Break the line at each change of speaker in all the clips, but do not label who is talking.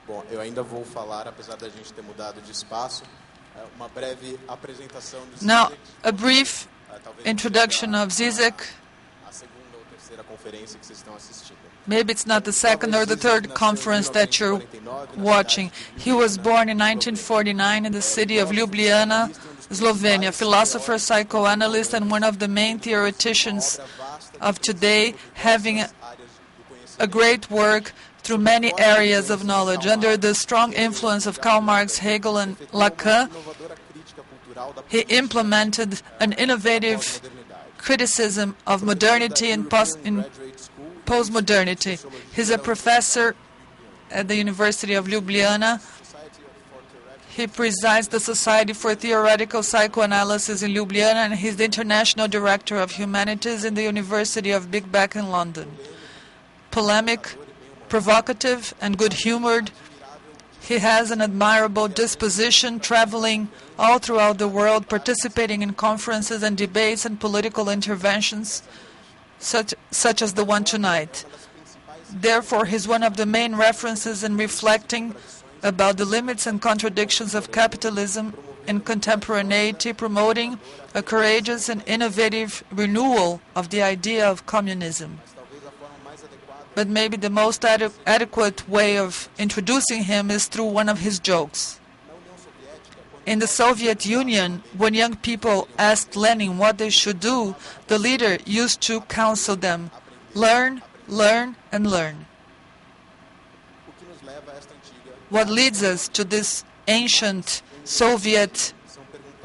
Bom, eu ainda vou falar, apesar da gente ter mudado de espaço, uma breve apresentação do
Now,
Žižek.
a brief introduction of Žižek.
A segunda ou terceira conferência que vocês estão assistindo.
Maybe it's not the second or the third conference that you're watching. He was born in 1949 in the city of Ljubljana, Slovenia, philosopher, psychoanalyst, and one of the main theoreticians of today, having a great work through many areas of knowledge. Under the strong influence of Karl Marx, Hegel, and Lacan, he implemented an innovative criticism of modernity and postmodernity. He's a professor at the University of Ljubljana. He presides the Society for Theoretical Psychoanalysis in Ljubljana, and he's the International Director of Humanities in the University of Big Beck in London. Polemic, provocative, and good-humored, he has an admirable disposition, traveling all throughout the world, participating in conferences and debates and political interventions, such as the one tonight. Therefore, he's one of the main references in reflecting about the limits and contradictions of capitalism in contemporaneity, promoting a courageous and innovative renewal of the idea of communism. But maybe the most adequate way of introducing him is through one of his jokes. In the Soviet Union, when young people asked Lenin what they should do, the leader used to counsel them, learn, learn, and learn. What leads us to this ancient Soviet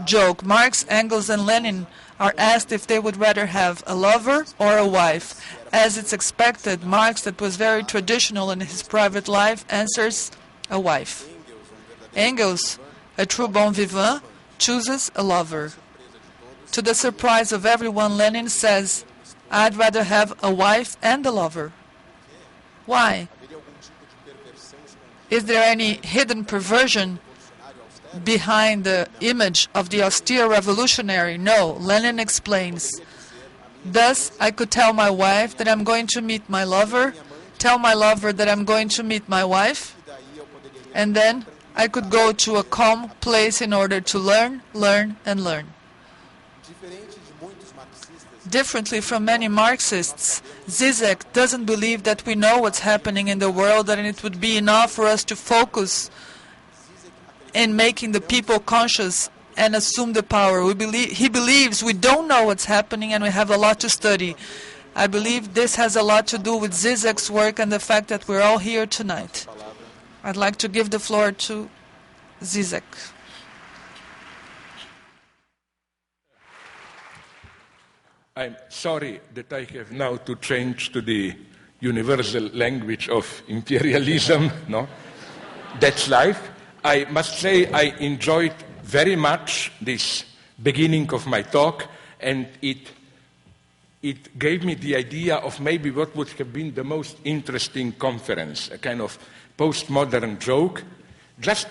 joke? Marx, Engels, and Lenin are asked if they would rather have a lover or a wife. As it's expected, Marx, that was very traditional in his private life, answers a wife. Engels, a true bon vivant, chooses a lover. To the surprise of everyone, Lenin says, I'd rather have a wife and a lover. Why? Is there any hidden perversion behind the image of the austere revolutionary? No, Lenin explains. Thus, I could tell my wife that I'm going to meet my lover, tell my lover that I'm going to meet my wife, and then I could go to a calm place in order to learn, learn, and learn. Differently from many Marxists, Žižek doesn't believe that we know what's happening in the world and it would be enough for us to focus in making the people conscious and assume the power. He believes we don't know what's happening and we have a lot to study. I believe this has a lot to do with Žižek's work and the fact that we're all here tonight. I'd like to give the floor to Žižek.
I'm sorry that I have now to change to the universal language of imperialism. No, that's life. I must say I enjoyed very much this beginning of my talk, and it gave me the idea of maybe what would have been the most interesting conference, a kind of postmodern joke, just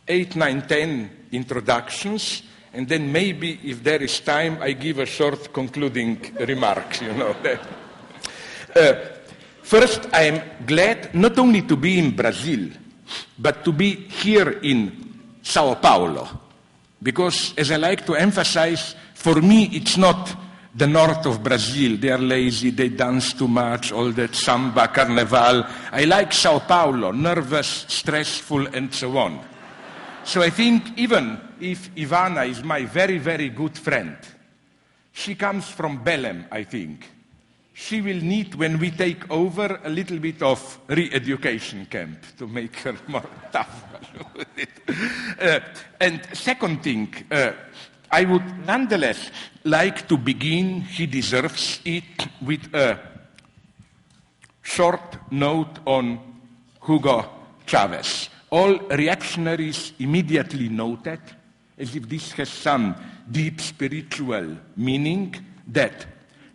8, 9, 10 introductions, and then maybe, if there is time, I give a short concluding remarks, you know. First, I am glad not only to be in Brazil, but to be here in São Paulo. Because, as I like to emphasize, for me it's not the north of Brazil. They are lazy, they dance too much, all that samba, carnival. I like São Paulo, nervous, stressful, and so on. So I think even if Ivana is my very, very good friend, she comes from Belém, I think. She will need, when we take over, a little bit of re-education camp to make her more tough. And second thing, I would nonetheless like to begin, he deserves it, with a short note on Hugo Chavez. All reactionaries immediately noted, as if this has some deep spiritual meaning, that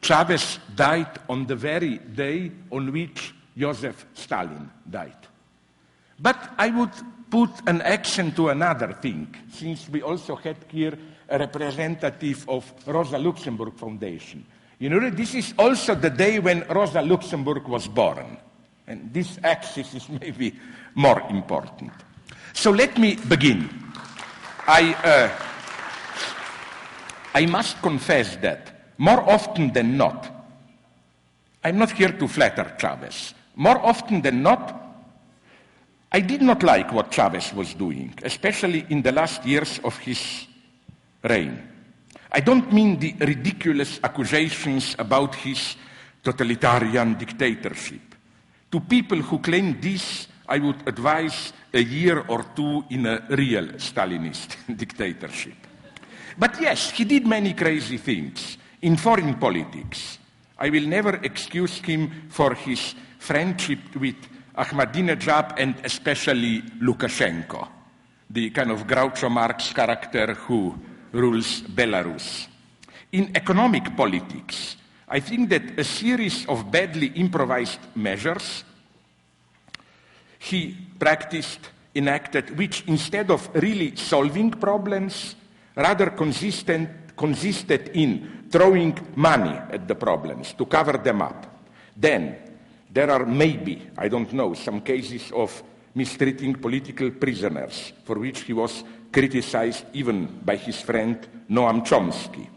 Chavez died on the very day on which Joseph Stalin died. But I would put an accent to another thing, since we also had here a representative of Rosa Luxemburg Foundation. You know, this is also the day when Rosa Luxemburg was born. And this axis is maybe more important. So let me begin. I must confess that more often than not, I'm not here to flatter Chavez. More often than not, I did not like what Chavez was doing, especially in the last years of his reign. I don't mean the ridiculous accusations about his totalitarian dictatorship. To people who claim this, I would advise a year or two in a real Stalinist dictatorship. But yes, he did many crazy things in foreign politics. I will never excuse him for his friendship with Ahmadinejad and especially Lukashenko, the kind of Groucho Marx character who rules Belarus. In economic politics, I think that a series of badly improvised measures he enacted, which instead of really solving problems, rather consisted in throwing money at the problems to cover them up. Then there are maybe, I don't know, some cases of mistreating political prisoners, for which he was criticized even by his friend Noam Chomsky.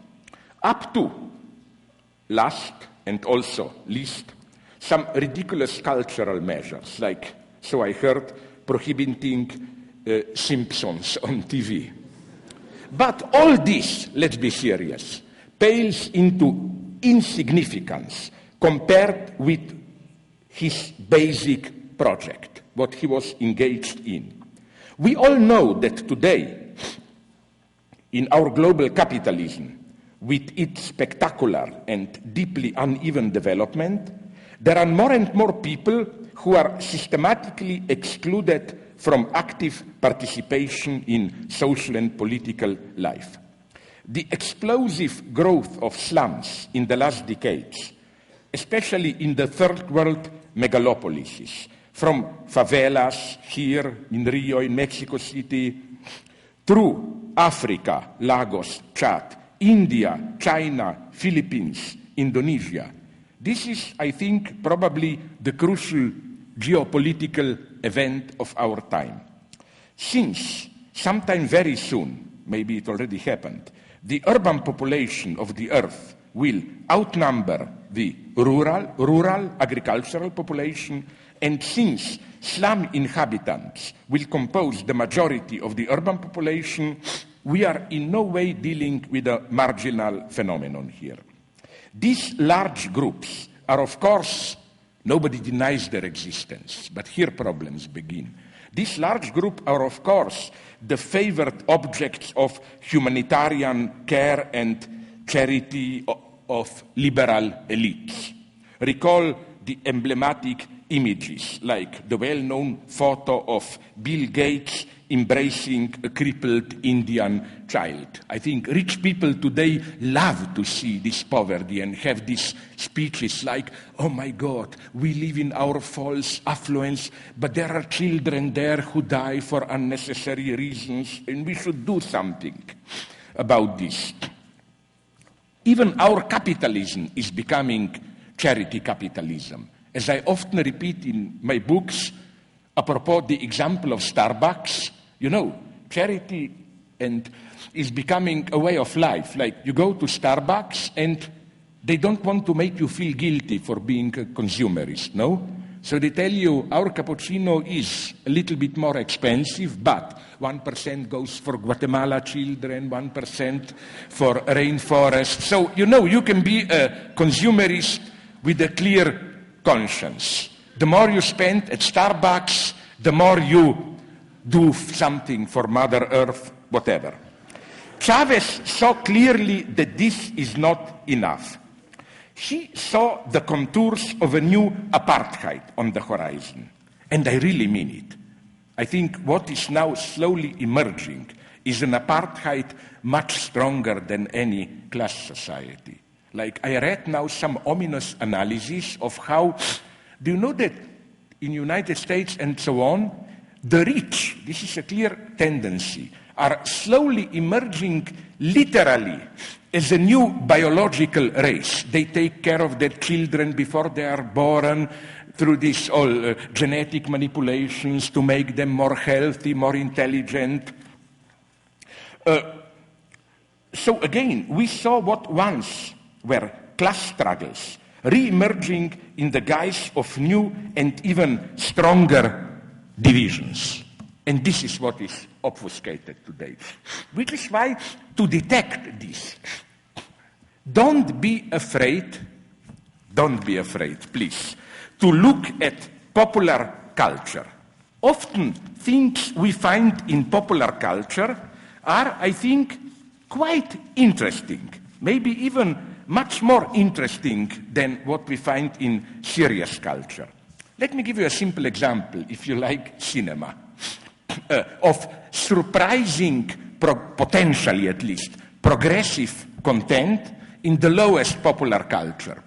Up to, last and also least, some ridiculous cultural measures, like, so I heard, prohibiting Simpsons on TV. But all this, let's be serious, pales into insignificance compared with his basic project, what he was engaged in. We all know that today, in our global capitalism, with its spectacular and deeply uneven development, there are more and more people who are systematically excluded from active participation in social and political life. The explosive growth of slums in the last decades, especially in the third world megalopolises, from favelas here in Rio, in Mexico City, through Africa, Lagos, Chad, India, China, Philippines, Indonesia. This is, I think, probably the crucial geopolitical event of our time. Since sometime very soon, maybe it already happened, the urban population of the earth will outnumber the rural agricultural population, and since slum inhabitants will compose the majority of the urban population, we are in no way dealing with a marginal phenomenon here. These large groups are, of course, nobody denies their existence, but here problems begin. These large groups are, of course, the favored objects of humanitarian care and charity of liberal elites. Recall the emblematic images, like the well-known photo of Bill Gates embracing a crippled Indian child. I think rich people today love to see this poverty and have these speeches like, oh my God, we live in our false affluence, but there are children there who die for unnecessary reasons, and we should do something about this. Even our capitalism is becoming charity capitalism. As I often repeat in my books, apropos the example of Starbucks, you know, charity is becoming a way of life. Like you go to Starbucks and they don't want to make you feel guilty for being a consumerist, no? So they tell you our cappuccino is a little bit more expensive, but 1% goes for Guatemala children, 1% for rainforest. So, you know, you can be a consumerist with a clear conscience. The more you spend at Starbucks, the more you do something for Mother Earth, whatever. Chavez saw clearly that this is not enough. He saw the contours of a new apartheid on the horizon, and I really mean it. I think what is now slowly emerging is an apartheid much stronger than any class society. Like I read now some ominous analysis of how, do you know that in the United States and so on, the rich, this is a clear tendency, are slowly emerging literally as a new biological race. They take care of their children before they are born. through this all genetic manipulations to make them more healthy, more intelligent. So again, we saw what once were class struggles, re-emerging in the guise of new and even stronger divisions. And this is what is obfuscated today. Which is why, to detect this, don't be afraid, please, to look at popular culture. Often things we find in popular culture are, I think, quite interesting, maybe even much more interesting than what we find in serious culture. Let me give you a simple example, if you like cinema, of surprising, potentially at least, progressive content in the lowest popular culture.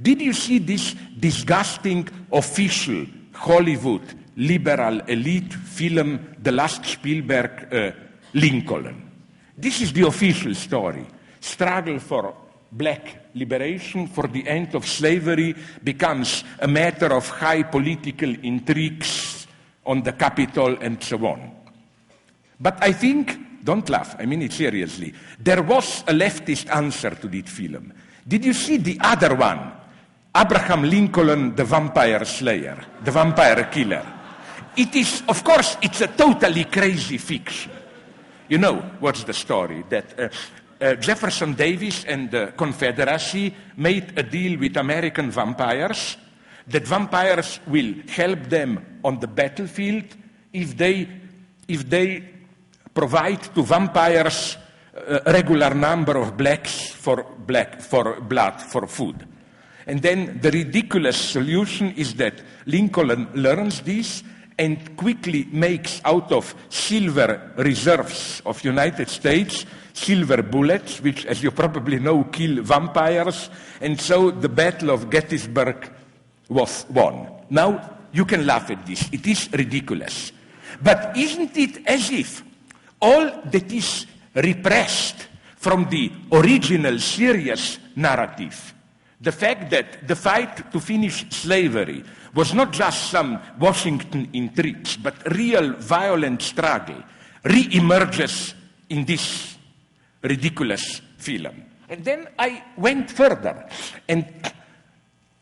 Did you see this disgusting, official, Hollywood, liberal elite film, The Last Spielberg, Lincoln? This is the official story. Struggle for black liberation, for the end of slavery, becomes a matter of high political intrigues on the Capitol and so on. But I think, don't laugh, I mean it seriously, there was a leftist answer to that film. Did you see the other one? Abraham Lincoln, the vampire slayer, the vampire killer. It is, of course, it's a totally crazy fiction. You know what's the story? That Jefferson Davis and the Confederacy made a deal with American vampires, that vampires will help them on the battlefield if they provide to vampires a regular number of blacks for blood, for food. And then the ridiculous solution is that Lincoln learns this and quickly makes out of silver reserves of United States silver bullets, which, as you probably know, kill vampires. And so the Battle of Gettysburg was won. Now, you can laugh at this. It is ridiculous. But isn't it as if all that is repressed from the original serious narrative, the fact that the fight to finish slavery was not just some Washington intrigues, but real violent struggle, re-emerges in this ridiculous film? And then I went further and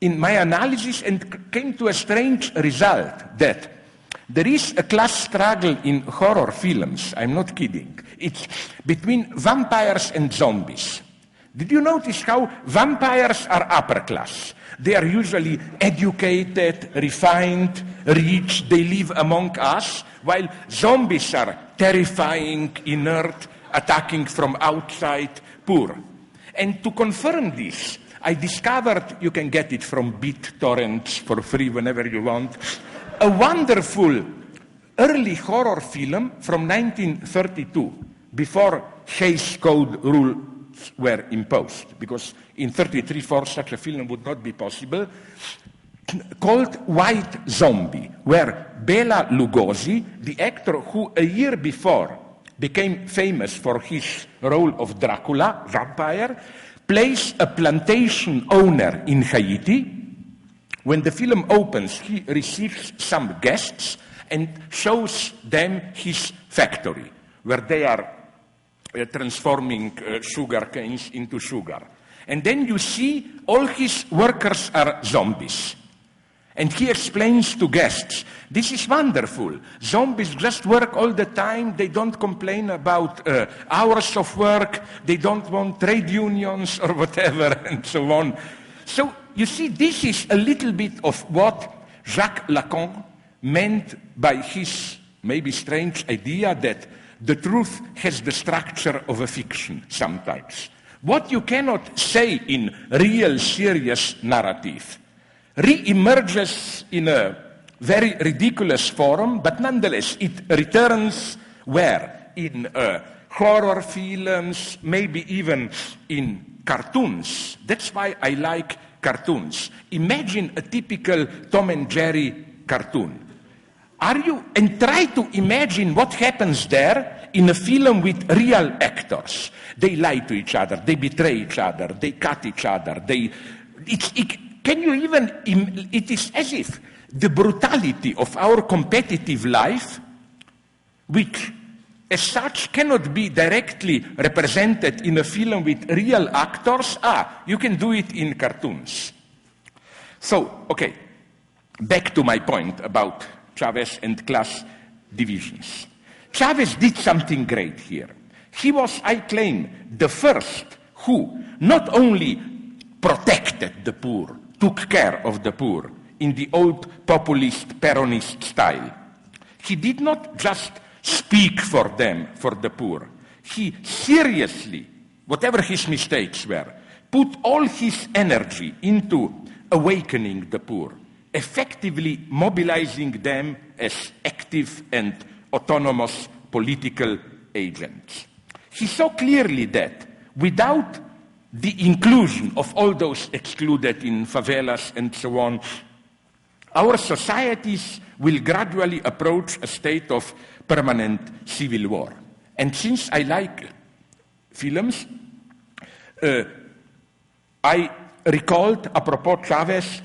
in my analysis and came to a strange result that there is a class struggle in horror films. I'm not kidding. It's between vampires and zombies. Did you notice how vampires are upper class? They are usually educated, refined, rich. They live among us, while zombies are terrifying, inert, attacking from outside, poor. And to confirm this, I discovered, you can get it from BitTorrents for free whenever you want, a wonderful early horror film from 1932, before Hays Code rules were imposed, because in 1933 such a film would not be possible, called White Zombie, where Bela Lugosi, the actor who a year before became famous for his role of Dracula, vampire, plays a plantation owner in Haiti. When the film opens, he receives some guests and shows them his factory, where they are transforming sugar canes into sugar. And then you see all his workers are zombies. And he explains to guests, this is wonderful. Zombies just work all the time. They don't complain about hours of work. They don't want trade unions or whatever, and so on. So you see, this is a little bit of what Jacques Lacan meant by his maybe strange idea that the truth has the structure of a fiction sometimes. What you cannot say in real serious narrative re-emerges in a very ridiculous form, but nonetheless it returns where? In horror films, maybe even in cartoons. That's why I like cartoons. Imagine a typical Tom and Jerry cartoon. And try to imagine what happens there in a film with real actors. They lie to each other, they betray each other, they cut each other, can you even, it is as if the brutality of our competitive life, which as such cannot be directly represented in a film with real actors, you can do it in cartoons. So, okay, back to my point about Chavez and class divisions. Chavez did something great here. He was, I claim, the first who not only protected the poor, took care of the poor in the old populist Peronist style. He did not just speak for them, for the poor. He seriously, whatever his mistakes were, put all his energy into awakening the poor, effectively mobilizing them as active and autonomous political agents. He saw clearly that without the inclusion of all those excluded in favelas and so on, our societies will gradually approach a state of permanent civil war. And since I like films, I recalled, apropos Chavez,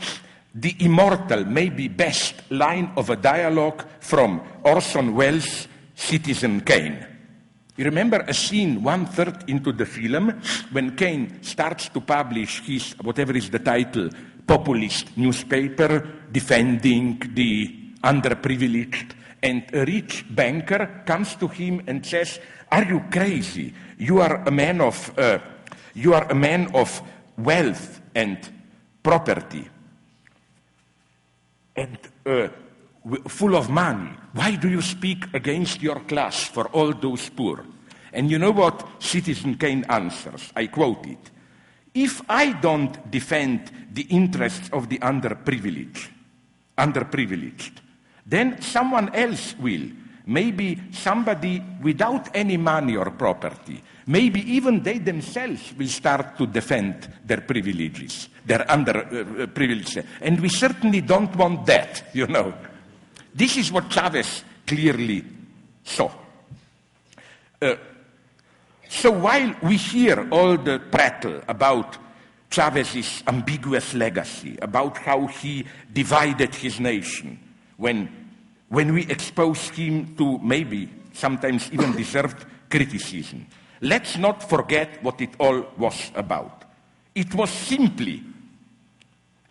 the immortal, maybe best line of a dialogue from Orson Welles' Citizen Kane. You remember a scene 1/3 into the film when Kane starts to publish his, whatever is the title, populist newspaper defending the underprivileged, and a rich banker comes to him and says, "Are you crazy? You are a man of wealth and property and full of money. Why do you speak against your class for all those poor?" And you know what Citizen Kane answers? I quote it. "If I don't defend the interests of the underprivileged, then someone else will. Maybe somebody without any money or property. Maybe even they themselves will start to defend their privileges, their underprivileged. And we certainly don't want that, you know." This is what Chavez clearly saw. So while we hear all the prattle about Chavez's ambiguous legacy, about how he divided his nation, when we expose him to maybe sometimes even deserved criticism, let's not forget what it all was about. It was simply,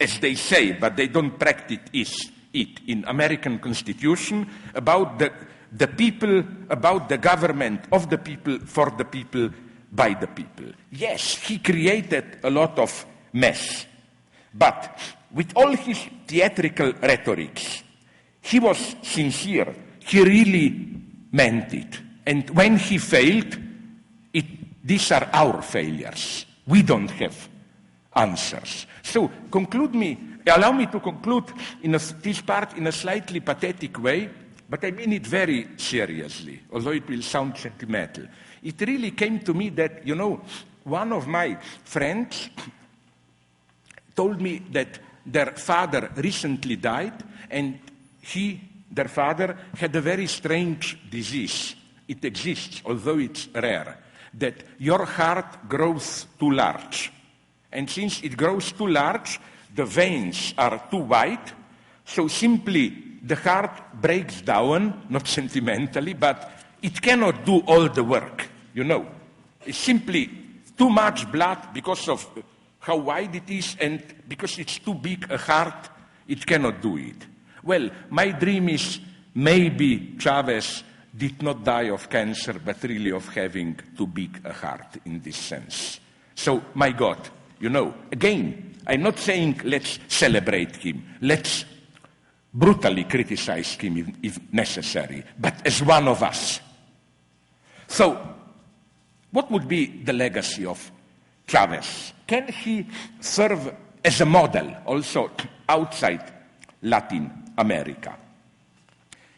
as they say, but they don't practice it in American Constitution, about the people, about the government of the people, for the people, by the people. Yes, he created a lot of mess, but with all his theatrical rhetorics, he was sincere. He really meant it. And when he failed, these are our failures. We don't have answers. So allow me to conclude this part in a slightly pathetic way, but I mean it very seriously, although it will sound sentimental. It really came to me that, you know, one of my friends told me that their father recently died, and their father, had a very strange disease. It exists, although it's rare, that your heart grows too large. And since it grows too large, the veins are too wide, so simply the heart breaks down, not sentimentally, but it cannot do all the work, you know. It's simply too much blood because of how wide it is, and because it's too big a heart, it cannot do it. Well, my dream is maybe Chavez did not die of cancer, but really of having too big a heart in this sense. So, my God, you know, again, I'm not saying let's celebrate him, let's brutally criticize him if necessary, but as one of us. So, what would be the legacy of Chavez? Can he serve as a model also outside Latin America?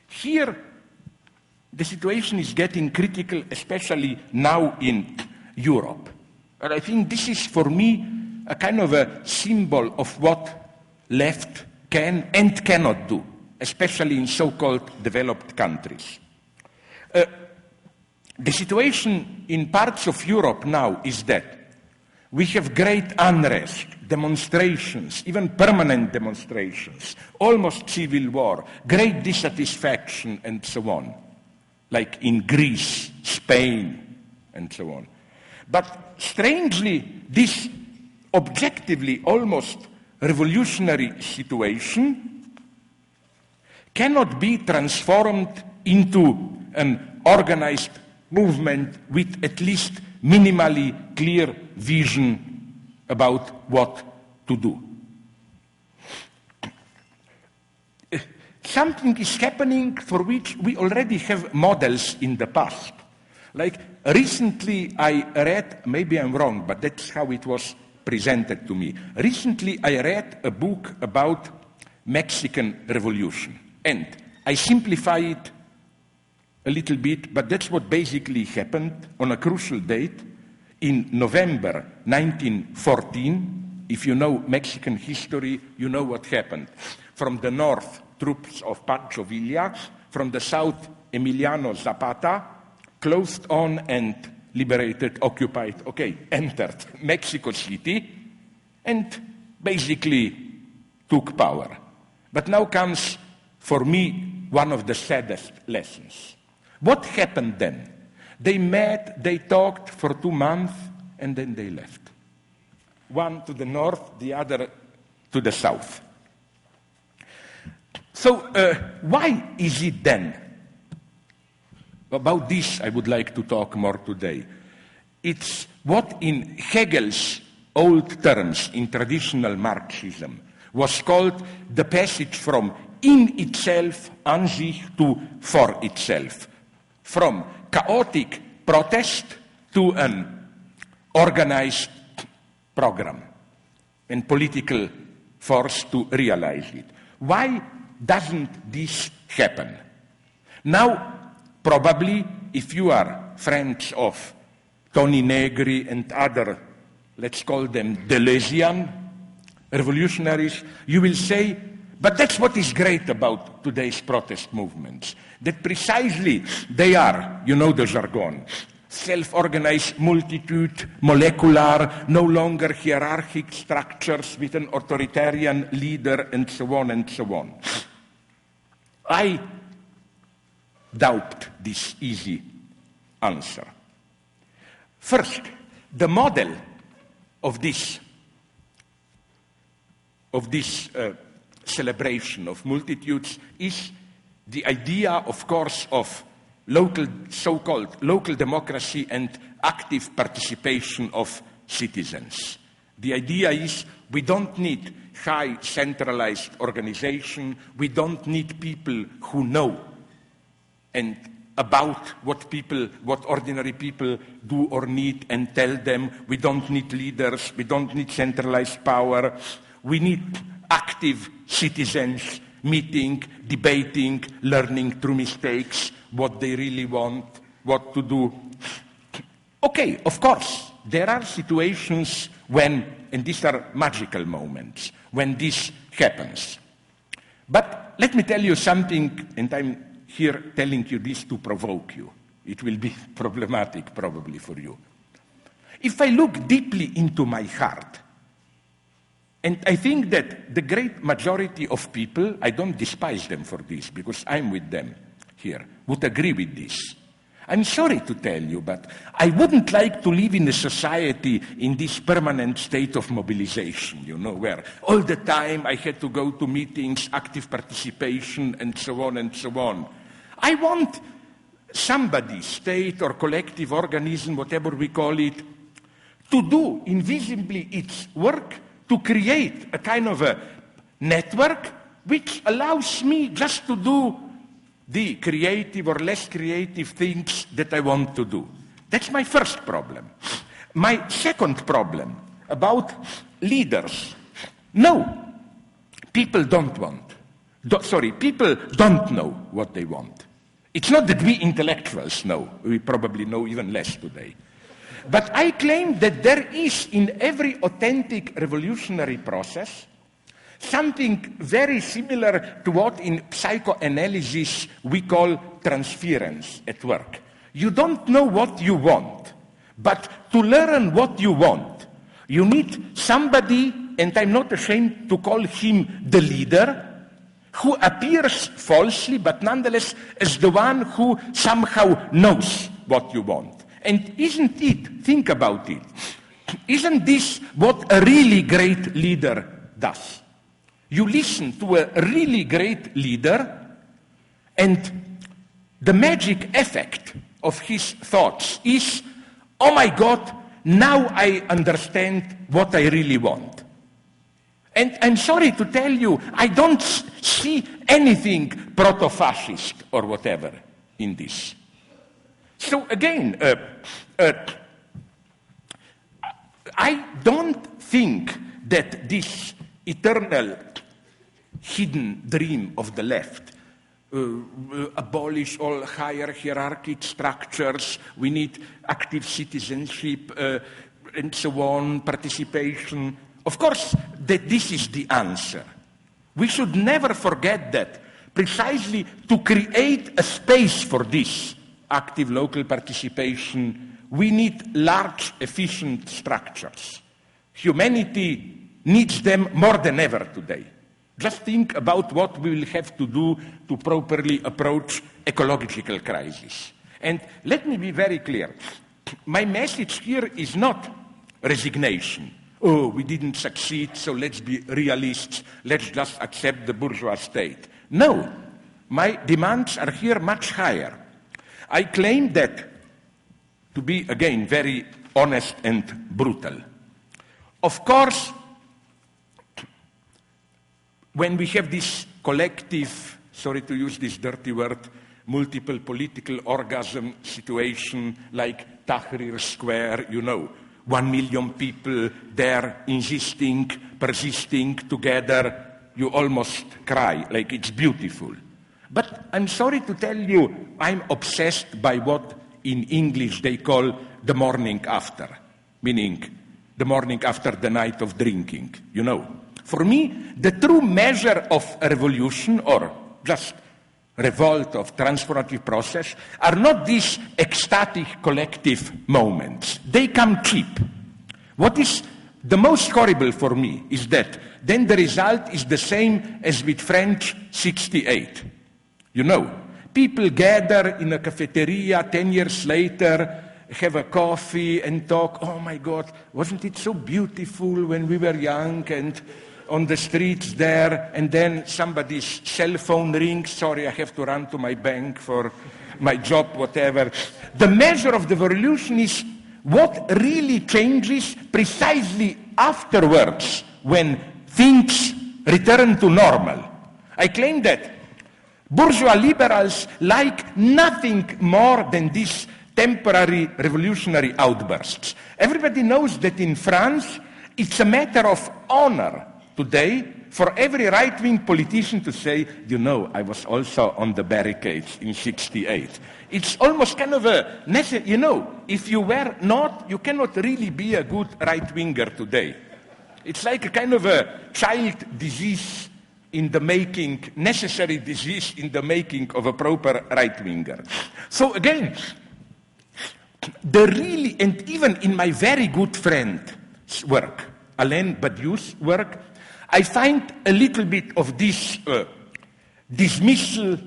Here, the situation is getting critical, especially now in Europe. And I think this is, for me, a kind of a symbol of what left can and cannot do, especially in so-called developed countries. The situation in parts of Europe now is that We have great unrest, demonstrations, even permanent demonstrations, almost civil war, great dissatisfaction, and so on, like in Greece, Spain, and so on. But strangely, this objectively almost revolutionary situation cannot be transformed into an organized movement with at least minimally clear vision about what to do. Something is happening for which we already have models in the past. Like recently I read, maybe I'm wrong, but that's how it was presented to me. Recently I read a book about Mexican Revolution, and I simplify it a little bit, but that's what basically happened on a crucial date in November 1914. If you know Mexican history, you know what happened. From the north, troops of Pancho Villa, from the south, Emiliano Zapata, closed on and liberated, occupied, entered Mexico City and basically took power. But now comes, for me, one of the saddest lessons. What happened then? They met, they talked for 2 months, and then they left. One to the north, the other to the south. So why is it then? About this I would like to talk more today. It's what in Hegel's old terms, in traditional Marxism, was called the passage from in itself, an sich, to for itself. From chaotic protest to an organized program and political force to realize it. Why doesn't this happen? Now, probably, if you are friends of Tony Negri and other, let's call them Deleuzian revolutionaries, you will say, but that's what is great about today's protest movements, that precisely they are, you know the jargon, self-organized multitude, molecular, no longer hierarchic structures with an authoritarian leader, and so on and so on. I doubt this easy answer. First, the model of this celebration of multitudes is the idea, of course, of local, so-called local democracy and active participation of citizens. The idea is we don't need high centralized organization, we don't need people who know and about what ordinary people do or need and tell them. We don't need leaders, we don't need centralized power. We need active citizens meeting, debating, learning through mistakes, what they really want, what to do. Okay, of course, there are situations when, and these are magical moments, when this happens. But let me tell you something, and I'm here telling you this to provoke you. It will be problematic probably for you. If I look deeply into my heart, and I think that the great majority of people, I don't despise them for this because I'm with them here, would agree with this. I'm sorry to tell you, but I wouldn't like to live in a society in this permanent state of mobilization, you know, where all the time I had to go to meetings, active participation, and so on and so on. I want somebody, state or collective organism, whatever we call it, to do invisibly its work, to create a kind of a network which allows me just to do the creative or less creative things that I want to do. That's my first problem. My second problem about leaders. No, people don't want. People don't know what they want. It's not that we intellectuals know. We probably know even less today. But I claim that there is in every authentic revolutionary process something very similar to what in psychoanalysis we call transference at work. You don't know what you want, but to learn what you want, You need somebody, and I'm not ashamed to call him the leader, who appears falsely, but nonetheless is the one who somehow knows what you want. And isn't it, think about it, isn't this what a really great leader does? You listen to a really great leader, and the magic effect of his thoughts is, oh my God, now I understand what I really want. And I'm sorry to tell you, I don't see anything proto-fascist or whatever in this. So again, I don't think that this eternal hidden dream of the left, abolish all higher hierarchic structures, we need active citizenship, and so on, participation. Of course, that this is the answer. We should never forget that precisely to create a space for this active local participation, we need large, efficient structures. Humanity needs them more than ever today. Just think about what we will have to do to properly approach ecological crisis. And let me be very clear. My message here is not resignation. Oh, we didn't succeed, so let's be realists. Let's just accept the bourgeois state. No, my demands are here much higher. I claim that, to be, again, very honest and brutal. Of course, when we have this collective, sorry to use this dirty word, multiple political orgasm situation like Tahrir Square, 1 million people there insisting, persisting together, you almost cry, like it's beautiful. But I'm sorry to tell you, I'm obsessed by what in English they call the morning after, meaning the morning after the night of drinking, For me, the true measure of a revolution or just revolt of transformative process are not these ecstatic collective moments. They come cheap. What is the most horrible for me is that then the result is the same as with French 68. People gather in a cafeteria 10 years later, have a coffee and talk, oh my God, wasn't it so beautiful when we were young and on the streets there, and then somebody's cell phone rings, sorry, I have to run to my bank for my job, whatever. The measure of the revolution is what really changes precisely afterwards when things return to normal. I claim that bourgeois liberals like nothing more than these temporary revolutionary outbursts. Everybody knows that in France, it's a matter of honor today for every right-wing politician to say, I was also on the barricades in 68. It's almost kind of a, if you were not, you cannot really be a good right-winger today. It's like a kind of a child disease in the making, necessary disease in the making of a proper right-winger. So again, and even in my very good friend's work, Alain Badiou's work, I find a little bit of this dismissal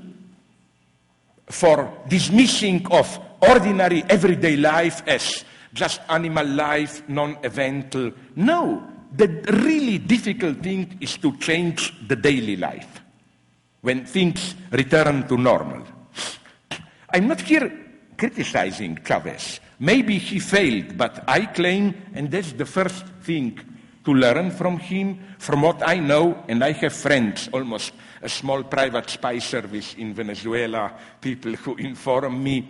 for dismissing of ordinary everyday life as just animal life, non-eventful. No, the really difficult thing is to change the daily life when things return to normal. I'm not here criticizing Chavez. Maybe he failed, but I claim, and that's the first thing to learn from him, from what I know, and I have friends, almost a small private spy service in Venezuela, people who inform me.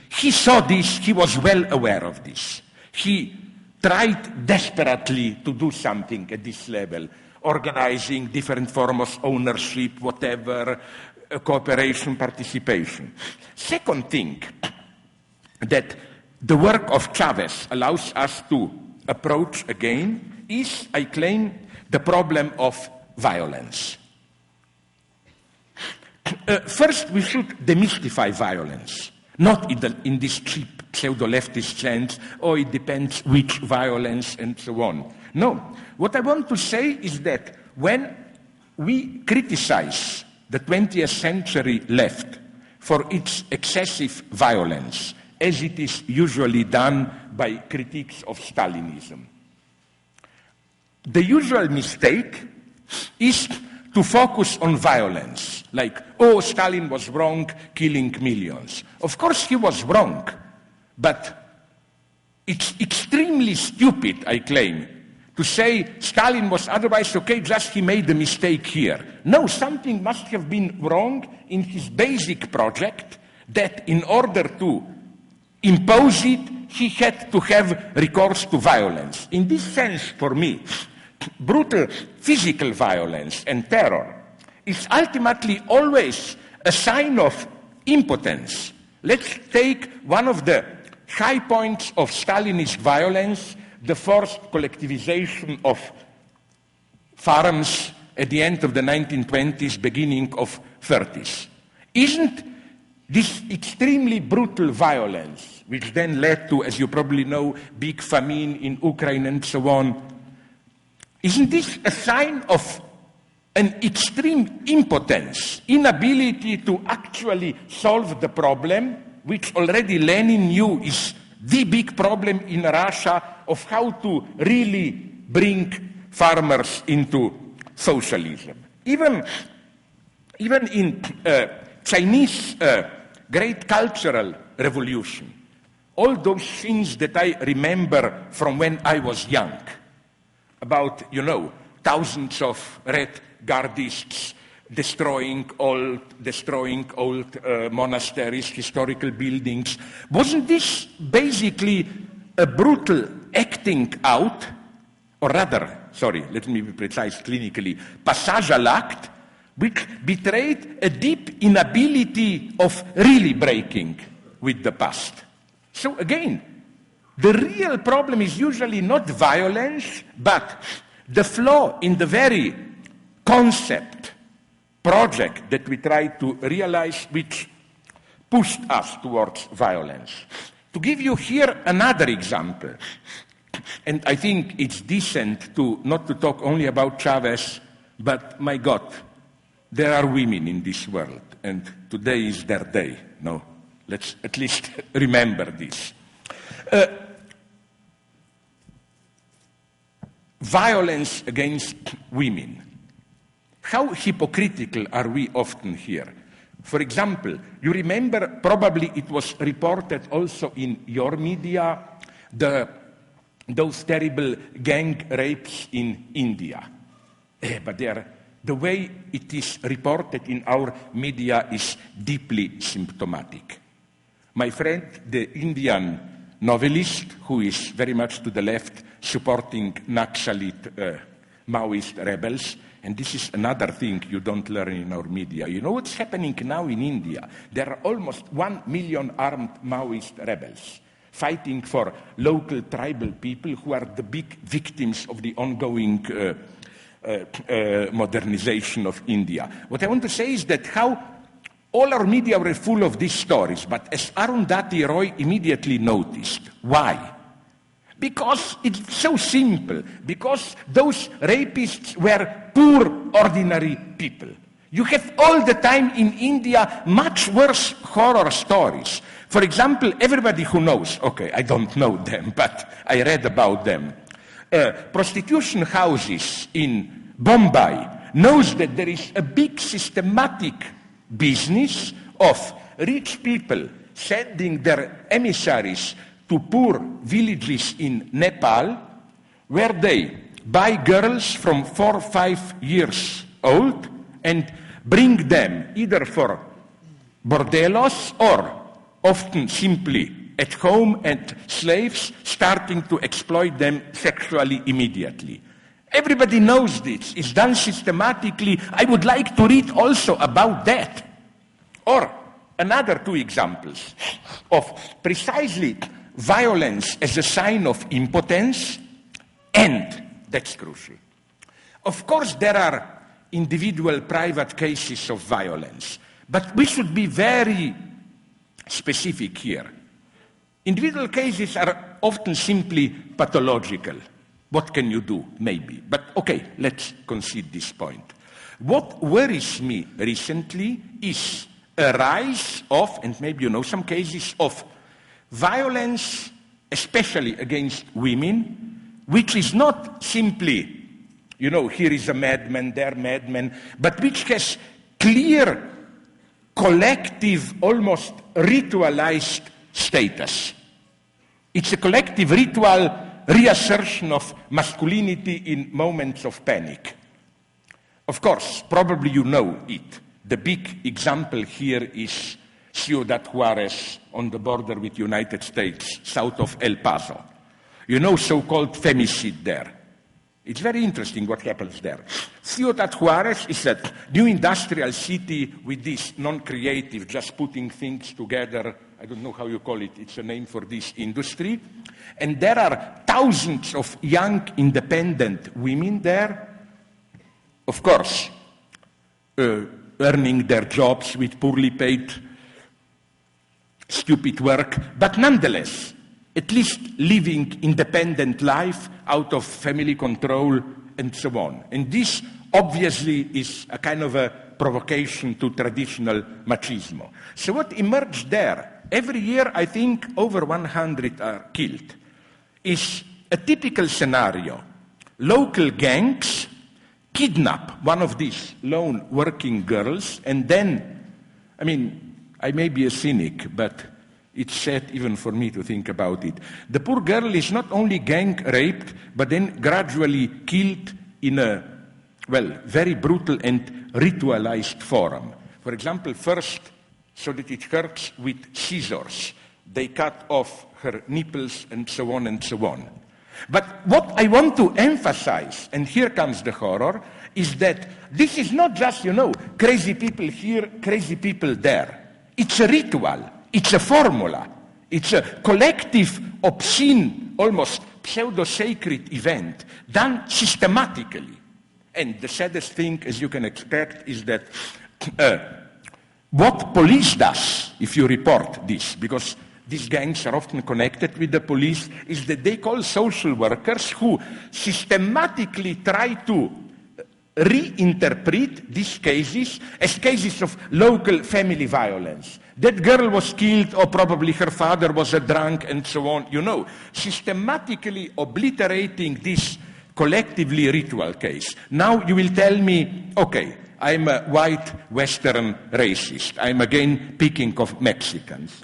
He saw this, he was well aware of this. He tried desperately to do something at this level, organizing different forms of ownership, whatever, cooperation, participation. Second thing that the work of Chavez allows us to approach again is, I claim, the problem of violence. First, we should demystify violence, not in this cheap pseudo-leftist sense, it depends which violence and so on. No. What I want to say is that when we criticize the 20th century left for its excessive violence, as it is usually done by critics of Stalinism, the usual mistake is to focus on violence, like, oh, Stalin was wrong, killing millions. Of course he was wrong, but it's extremely stupid, I claim, to say Stalin was otherwise okay, just he made a mistake here. No, something must have been wrong in his basic project, that in order to impose it, he had to have recourse to violence. In this sense, for me, brutal physical violence and terror is ultimately always a sign of impotence. Let's take one of the high points of Stalinist violence, the forced collectivization of farms at the end of the 1920s, beginning of 30s. Isn't this extremely brutal violence, which then led to, as you probably know, big famine in Ukraine and so on, isn't this a sign of an extreme impotence, inability to actually solve the problem, which already Lenin knew is the big problem in Russia, of how to really bring farmers into socialism? Even in Chinese great cultural revolution, all those things that I remember from when I was young, about, thousands of red Gardists destroying old monasteries, historical buildings. Wasn't this basically a brutal acting out, or rather, let me be precise clinically, passage à l'acte, which betrayed a deep inability of really breaking with the past? So again, the real problem is usually not violence, but the flaw in the very concept, project that we try to realize, which pushed us towards violence. To give you here another example, and I think it's decent not to talk only about Chavez, but my God, there are women in this world, and today is their day. No, let's at least remember this. Violence against women. How hypocritical are we often here? For example, you remember, probably it was reported also in your media, those terrible gang rapes in India. But the way it is reported in our media is deeply symptomatic. My friend, the Indian novelist, who is very much to the left, supporting Naxalite Maoist rebels, and this is another thing you don't learn in our media. You know what's happening now in India? There are almost 1 million armed Maoist rebels fighting for local tribal people who are the big victims of the ongoing modernization of India. What I want to say is that how all our media were full of these stories, but as Arundhati Roy immediately noticed, why? Because it's so simple. Because those rapists were poor, ordinary people. You have all the time in India much worse horror stories. For example, everybody who knows, okay, I don't know them, but I read about them. Prostitution houses in Bombay knows that there is a big systematic business of rich people sending their emissaries to poor villages in Nepal, where they buy girls from 4 or 5 years old and bring them either for bordellos or often simply at home and slaves, starting to exploit them sexually immediately. Everybody knows this. It's done systematically. I would like to read also about that. Or another 2 examples of precisely violence as a sign of impotence, and that's crucial. Of course, there are individual private cases of violence, but we should be very specific here. Individual cases are often simply pathological. What can you do? Maybe. But okay, let's concede this point. What worries me recently is a rise of, and maybe you know some cases, of violence, especially against women, which is not simply, you know, here is a madman, there madman, but which has clear, collective, almost ritualized status. It's a collective ritual reassertion of masculinity in moments of panic. Of course, probably you know it. The big example here is Ciudad Juarez on the border with the United States, south of El Paso. You know, so-called femicide there. It's very interesting what happens there. Ciudad Juarez is a new industrial city with this non-creative, just putting things together. I don't know how you call it. It's a name for this industry. And there are thousands of young, independent women there, of course, earning their jobs with poorly paid, stupid work, but nonetheless, at least living independent life out of family control and so on. And this obviously is a kind of a provocation to traditional machismo. So what emerged there, every year I think over 100 are killed, is a typical scenario. Local gangs kidnap one of these lone working girls, and then, I mean, I may be a cynic, but it's sad even for me to think about it. The poor girl is not only gang raped, but then gradually killed in a, well, very brutal and ritualized form. For example, first, so that it hurts, with scissors. They cut off her nipples and so on and so on. But what I want to emphasize, and here comes the horror, is that this is not just, you know, crazy people here, crazy people there. It's a ritual. It's a formula. It's a collective, obscene, almost pseudo-sacred event done systematically. And the saddest thing, as you can expect, is that what police does, if you report this, because these gangs are often connected with the police, is that they call social workers who systematically try to reinterpret these cases as cases of local family violence. That girl was killed, or probably her father was a drunk, and so on, you know, systematically obliterating this collectively ritual case. Now you will tell me, okay, I'm a white Western racist. I'm again picking of Mexicans.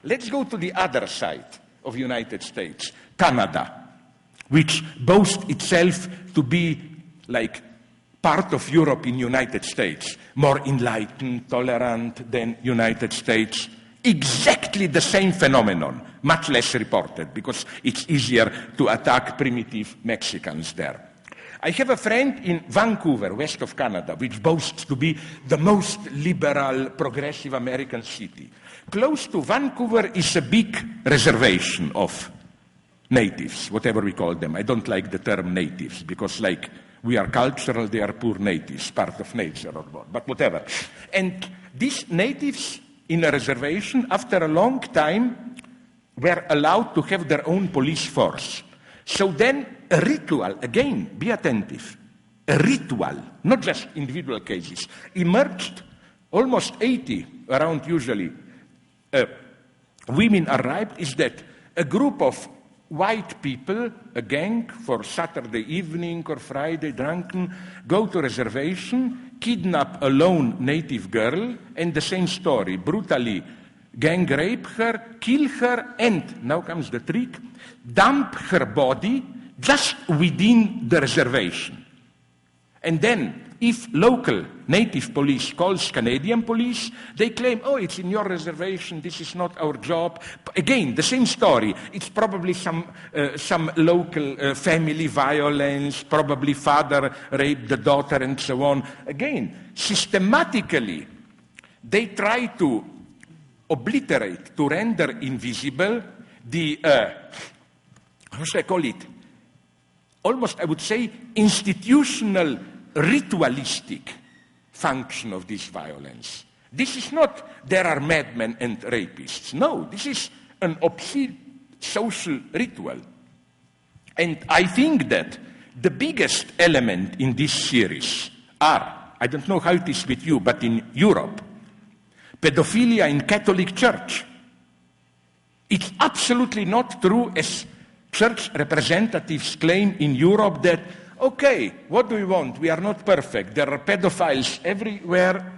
Let's go to the other side of the United States, Canada, which boasts itself to be like part of Europe in United States, more enlightened, tolerant than United States. Exactly the same phenomenon, much less reported, because it's easier to attack primitive Mexicans there. I have a friend in Vancouver, west of Canada, which boasts to be the most liberal, progressive American city. Close to Vancouver is a big reservation of natives, whatever we call them. I don't like the term natives, because like we are cultural, they are poor natives, part of nature or what, but whatever. And these natives in a reservation, after a long time, were allowed to have their own police force. So then a ritual, again, be attentive, a ritual, not just individual cases, emerged, almost 80 around usually. Women arrived, is that a group of white people, a gang for Saturday evening or Friday, drunken, go to reservation, kidnap a lone native girl, and the same story, brutally gang rape her, kill her, and, now comes the trick, dump her body just within the reservation. And then, if local native police calls Canadian police, they claim, oh, it's in your reservation, this is not our job. Again, the same story. It's probably some local family violence, probably father raped the daughter, and so on. Again, systematically, they try to obliterate, to render invisible the, how should I call it? Almost, I would say, institutional, ritualistic function of this violence. This is not, there are madmen and rapists. No, this is an obscene social ritual. And I think that the biggest element in this series are, I don't know how it is with you, but in Europe, pedophilia in Catholic Church. It's absolutely not true, as church representatives claim in Europe, that, okay, what do we want? We are not perfect. There are pedophiles everywhere.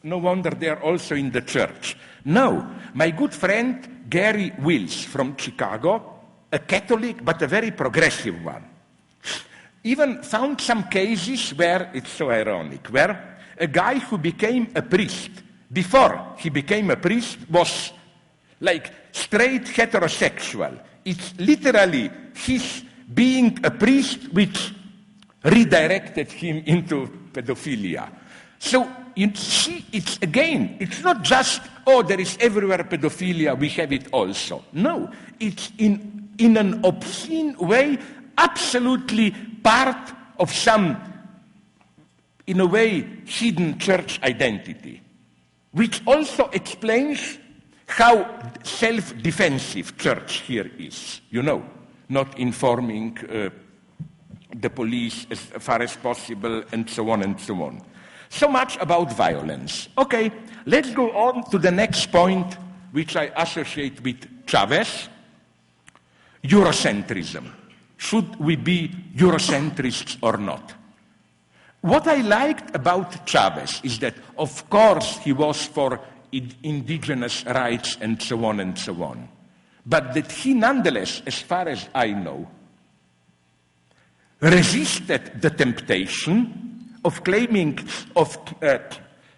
No wonder they are also in the church. No. My good friend Gary Wills from Chicago, a Catholic but a very progressive one, even found some cases where, it's so ironic, where a guy who became a priest, before he became a priest, was like straight heterosexual. It's literally his being a priest which redirected him into pedophilia. So you see, it's not just, oh, there is everywhere pedophilia, we have it also. No, it's in an obscene way, absolutely part of some, in a way, hidden church identity, which also explains how self-defensive church here is, not informing the police as far as possible, and so on and so on. So much about violence. Okay, let's go on to the next point, which I associate with Chavez, Eurocentrism. Should we be Eurocentrists or not? What I liked about Chavez is that, of course, he was for indigenous rights and so on, but that he nonetheless, as far as I know, resisted the temptation of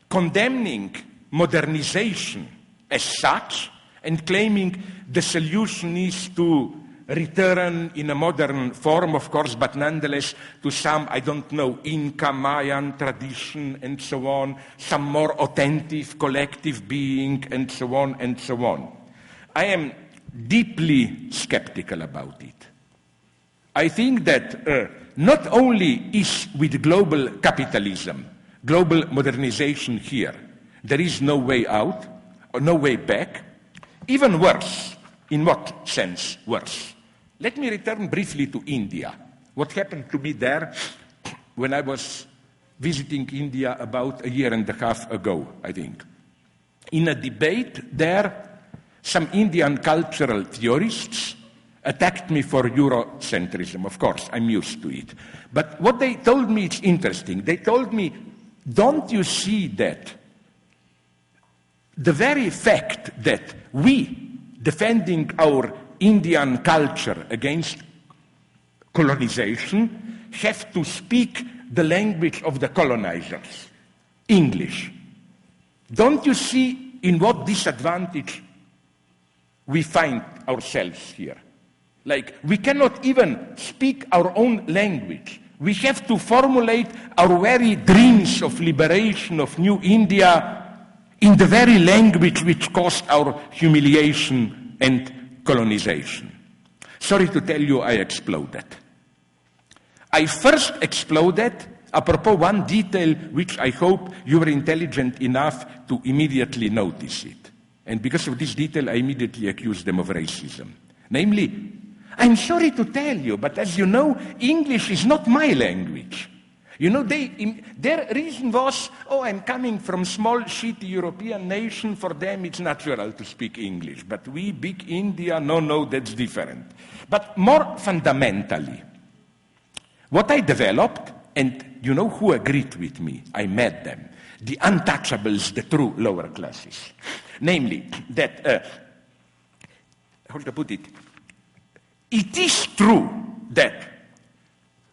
condemning modernization as such, and claiming the solution is to return in a modern form, of course, but nonetheless to some, I don't know, Inca, Mayan tradition and so on, some more authentic collective being and so on and so on. I am deeply skeptical about it. I think that not only is with global capitalism, global modernization here, there is no way out or no way back. Even worse. In what sense worse? Let me return briefly to India. What happened to me there when I was visiting India about a year and a half ago, I think. In a debate there, some Indian cultural theorists attacked me for Eurocentrism. Of course, I'm used to it. But what they told me is interesting. They told me, don't you see that the very fact that we, defending our Indian culture against colonization, have to speak the language of the colonizers, English. Don't you see in what disadvantage we find ourselves here? Like, we cannot even speak our own language. We have to formulate our very dreams of liberation of new India in the very language which caused our humiliation and colonization. Sorry to tell you, I exploded. I first exploded, apropos one detail which I hope you were intelligent enough to immediately notice it. And because of this detail, I immediately accused them of racism. Namely, I'm sorry to tell you, but as you know, English is not my language. Their reason was, oh, I'm coming from small, shitty European nation. For them, it's natural to speak English. But we, big India, no, that's different. But more fundamentally, what I developed, and you know who agreed with me? I met them. The untouchables, the true lower classes. Namely, that, how to put it? It is true that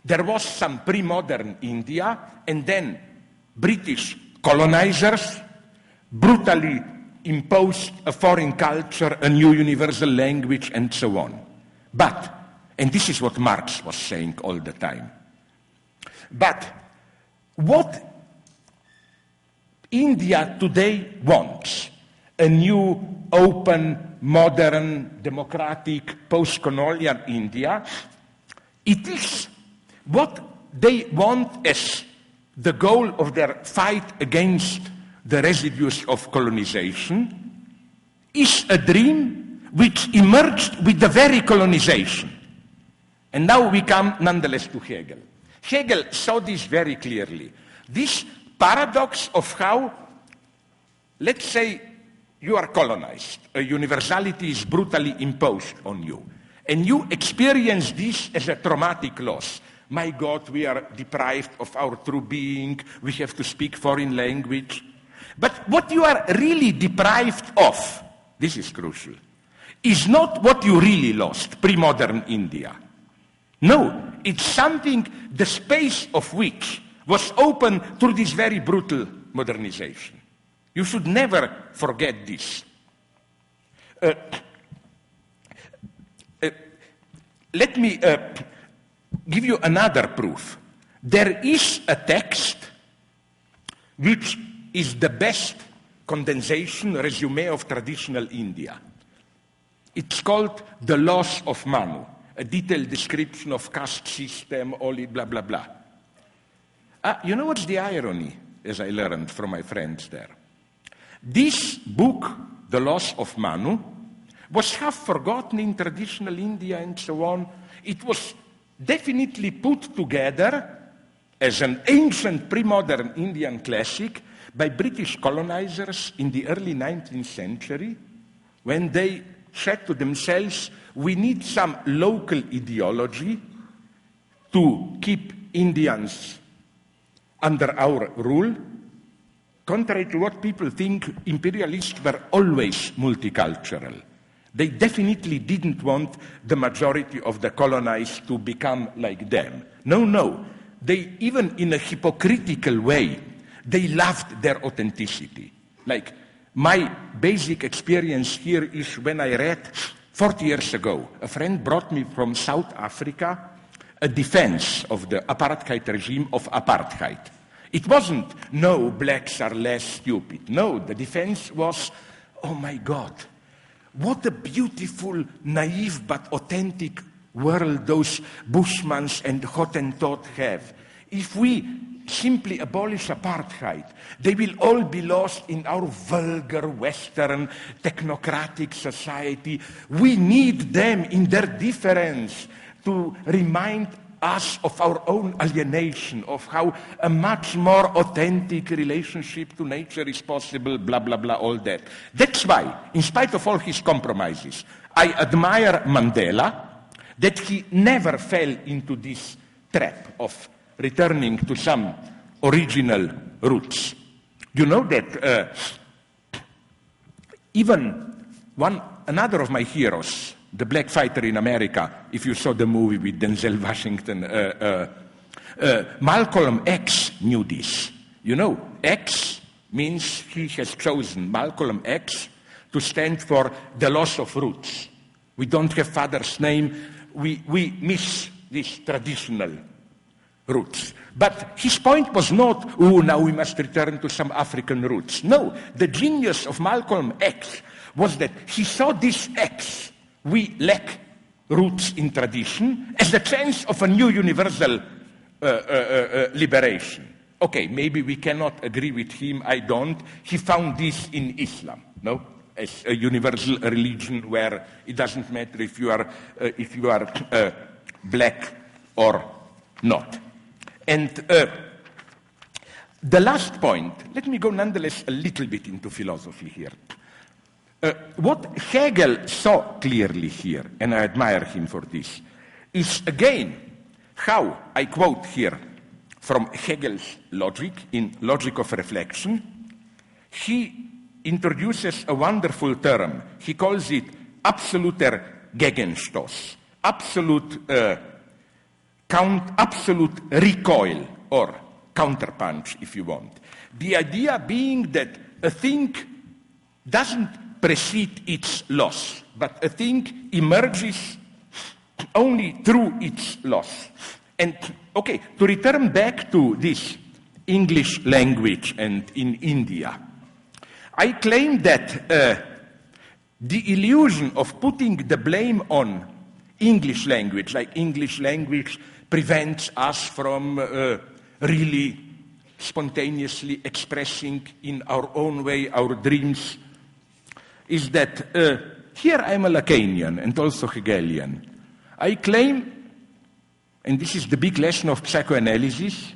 there was some pre-modern India, and then British colonizers brutally imposed a foreign culture, a new universal language, and so on. But, and this is what Marx was saying all the time, but what India today wants, a new, open, modern, democratic, post-colonial India, it is what they want as the goal of their fight against the residues of colonization is a dream which emerged with the very colonization. And now we come nonetheless to Hegel. Hegel saw this very clearly. This paradox of how, let's say, you are colonized. A universality is brutally imposed on you. And you experience this as a traumatic loss. My God, we are deprived of our true being. We have to speak foreign language. But what you are really deprived of, this is crucial, is not what you really lost, pre-modern India. No, it's something, the space of which was open through this very brutal modernization. You should never forget this. Let me give you another proof. There is a text which is the best condensation, resume of traditional India. It's called The Laws of Manu, a detailed description of caste system, all it, blah, blah, blah. You know what's the irony, as I learned from my friends there? This book, The Laws of Manu, was half forgotten in traditional India and so on. It was definitely put together as an ancient pre-modern Indian classic by British colonizers in the early 19th century, when they said to themselves, we need some local ideology to keep Indians under our rule. Contrary to what people think, imperialists were always multicultural. They definitely didn't want the majority of the colonized to become like them. No. They, even in a hypocritical way, they loved their authenticity. Like, my basic experience here is when I read 40 years ago, a friend brought me from South Africa a defense of the apartheid regime of apartheid. It wasn't, no, blacks are less stupid. No, the defense was, oh my God, what a beautiful, naive but authentic world those Bushmans and Hottentot have. If we simply abolish apartheid, they will all be lost in our vulgar, Western, technocratic society. We need them in their difference to remind us of our own alienation, of how a much more authentic relationship to nature is possible, blah, blah, blah, all that. That's why, in spite of all his compromises, I admire Mandela, that he never fell into this trap of returning to some original roots. You know that even another of my heroes, the black fighter in America, if you saw the movie with Denzel Washington, Malcolm X knew this. You know, X means he has chosen, Malcolm X, to stand for the loss of roots. We don't have father's name. We miss these traditional roots. But his point was not, oh, now we must return to some African roots. No, the genius of Malcolm X was that he saw this X, we lack roots in tradition, as the chance of a new universal liberation. Okay, maybe we cannot agree with him, I don't. He found this in Islam, no? As a universal religion where it doesn't matter if you are black or not. And the last point, let me go nonetheless a little bit into philosophy here. What Hegel saw clearly here, and I admire him for this, is again how, I quote here from Hegel's logic, in Logic of Reflection, he introduces a wonderful term. He calls it absoluter Gegenstoß, absolute recoil, or counterpunch, if you want. The idea being that a thing doesn't precede its loss, but a thing emerges only through its loss. And, okay, to return back to this English language and in India, I claim that the illusion of putting the blame on English language, like English language prevents us from really spontaneously expressing in our own way our dreams, is that here I'm a Lacanian and also Hegelian. I claim and this is the big lesson of psychoanalysis,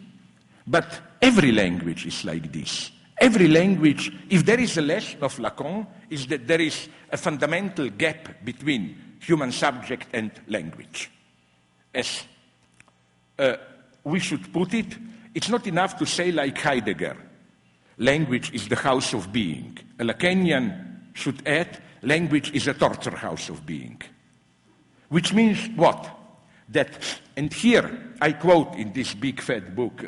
but every language is like this. Every language, if there is a lesson of Lacan, is that there is a fundamental gap between human subject and language. As we should put it, it's not enough to say like Heidegger, language is the house of being. A Lacanian should add, language is a torture house of being. Which means what? That, and here I quote in this big fat book,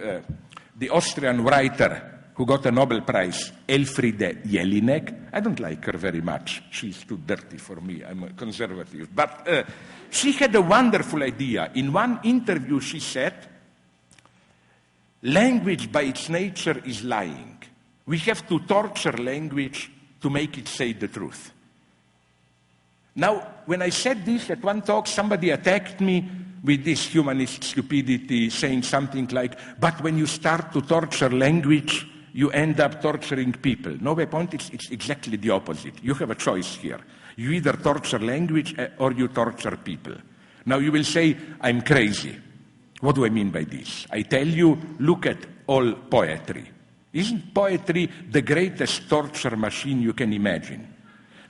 the Austrian writer who got a Nobel Prize, Elfriede Jelinek. I don't like her very much. She's too dirty for me. I'm a conservative. But she had a wonderful idea. In one interview she said, language by its nature is lying. We have to torture language to make it say the truth. Now, when I said this at one talk, somebody attacked me with this humanist stupidity, saying something like, but when you start to torture language, you end up torturing people. No, my point is it's exactly the opposite. You have a choice here. You either torture language or you torture people. Now you will say, I'm crazy. What do I mean by this? I tell you, look at all poetry. Isn't poetry the greatest torture machine you can imagine?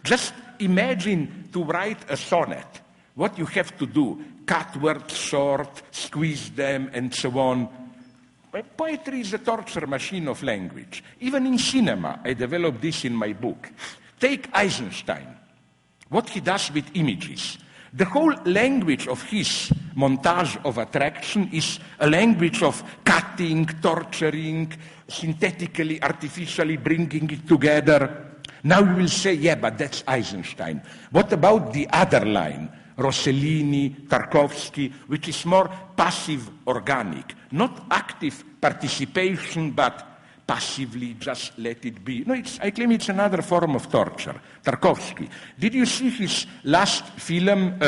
Just imagine to write a sonnet. What you have to do, cut words short, squeeze them, and so on. Poetry is a torture machine of language. Even in cinema, I developed this in my book. Take Eisenstein, what he does with images. The whole language of his montage of attraction is a language of cutting, torturing, synthetically, artificially bringing it together. Now you will say, yeah, but that's Eisenstein. What about the other line? Rossellini, Tarkovsky, which is more passive organic, not active participation, but passively just let it be. No, I claim it's another form of torture. Tarkovsky. Did you see his last film,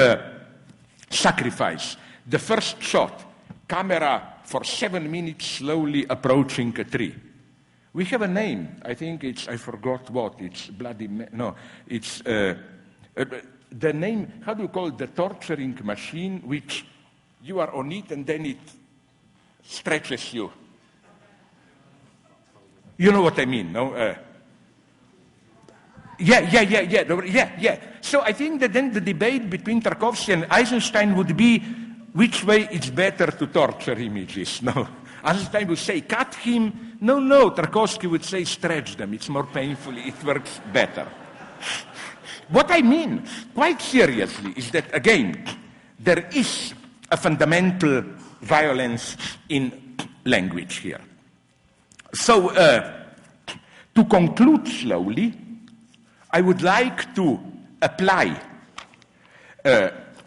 Sacrifice? The first shot, camera for 7 minutes slowly approaching a tree. We have a name. I think I forgot what. It's bloody, it's, the name, how do you call it, the torturing machine, which you are on it and then it stretches you. You know what I mean, no? Yeah. So I think that then the debate between Tarkovsky and Eisenstein would be which way it's better to torture images, no? Eisenstein would say, cut him. No, Tarkovsky would say, stretch them. It's more painful. It works better. What I mean, quite seriously, is that, again, there is a fundamental violence in language here. So, to conclude slowly, I would like to apply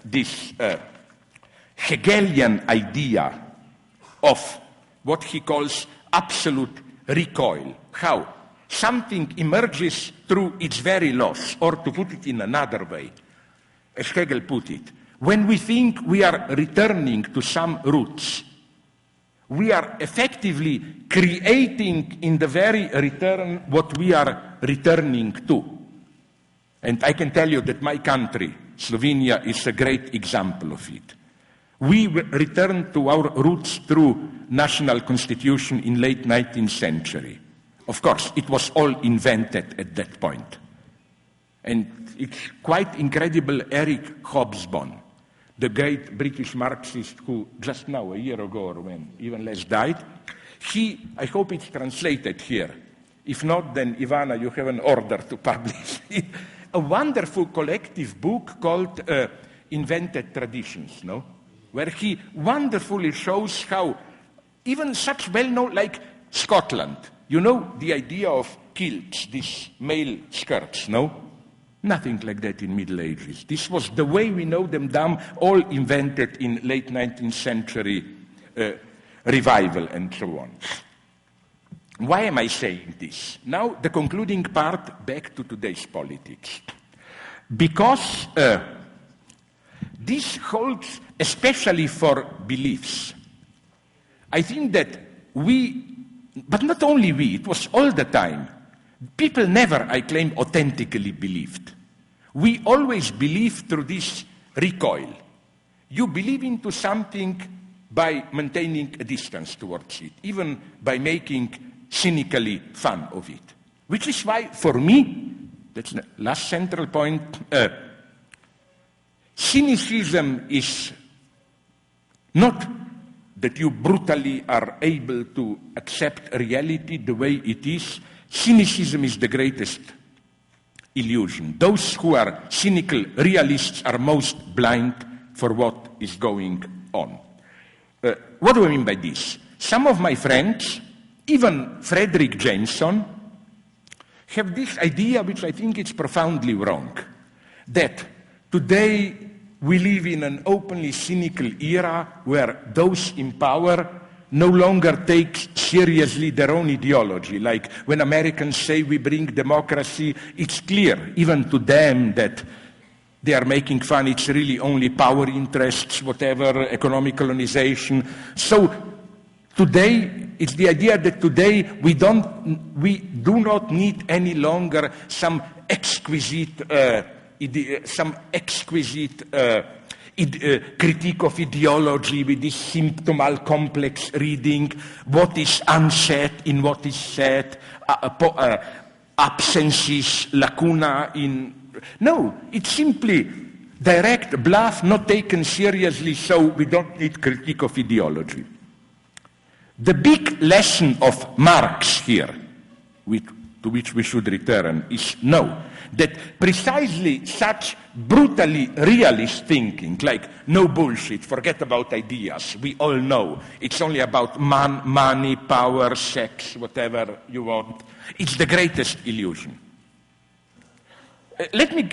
this Hegelian idea of what he calls absolute recoil. How? Something emerges through its very loss, or to put it in another way, as Hegel put it, when we think we are returning to some roots, we are effectively creating in the very return what we are returning to. And I can tell you that my country, Slovenia, is a great example of it. We returned to our roots through national constitution in late 19th century. Of course, it was all invented at that point. And it's quite incredible, Eric Hobsbawm, the great British Marxist who just now, a year ago or when, even less, died, I hope it's translated here. If not, then Ivana, you have an order to publish it. A wonderful collective book called Invented Traditions, no? Where he wonderfully shows how even such well-known, like Scotland, you know the idea of kilts, these male skirts, no? Nothing like that in Middle Ages. This was the way we know them down, all invented in late 19th century revival and so on. Why am I saying this? Now, the concluding part, back to today's politics. Because this holds especially for beliefs. I think that but not only we, it was all the time. People never, I claim, authentically believed. We always believe through this recoil. You believe into something by maintaining a distance towards it, even by making cynically fun of it. Which is why, for me, that's the last central point, cynicism is not that you brutally are able to accept reality the way it is. Cynicism is the greatest illusion. Those who are cynical realists are most blind for what is going on. What do I mean by this? Some of my friends, even Frederick Jameson, have this idea, which I think is profoundly wrong, that today we live in an openly cynical era where those in power no longer take seriously their own ideology. Like when Americans say we bring democracy, it's clear, even to them, that they are making fun. It's really only power interests, whatever, economic colonization. So today, it's the idea that today we do not need any longer some exquisite critique of ideology with this symptomal complex reading, what is unsaid in what is said, absences, lacuna in... No, it's simply direct bluff, not taken seriously, so we don't need critique of ideology. The big lesson of Marx here, to which we should return, is no, that precisely such brutally realist thinking, like no bullshit, forget about ideas, we all know, it's only about money, power, sex, whatever you want, it's the greatest illusion. Let me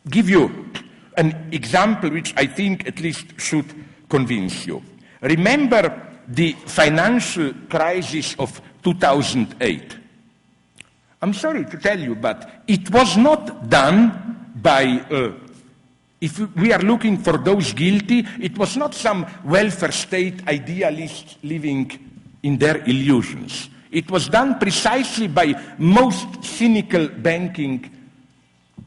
give you an example which I think at least should convince you. Remember the financial crisis of 2008. I'm sorry to tell you, but it was not done by, if we are looking for those guilty, it was not some welfare state idealists living in their illusions. It was done precisely by most cynical banking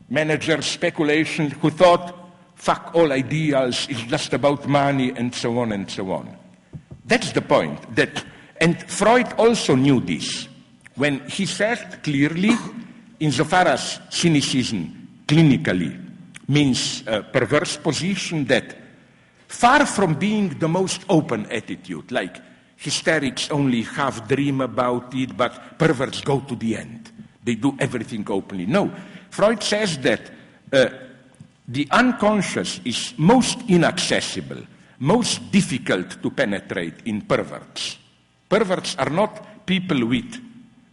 managers, speculation, who thought, fuck all ideals, it's just about money, and so on and so on. That's the point. And Freud also knew this when he said clearly, insofar as cynicism clinically means a perverse position, that far from being the most open attitude, like hysterics only half dream about it, but perverts go to the end. They do everything openly. No, Freud says that the unconscious is most inaccessible, most difficult to penetrate in perverts. Perverts are not people with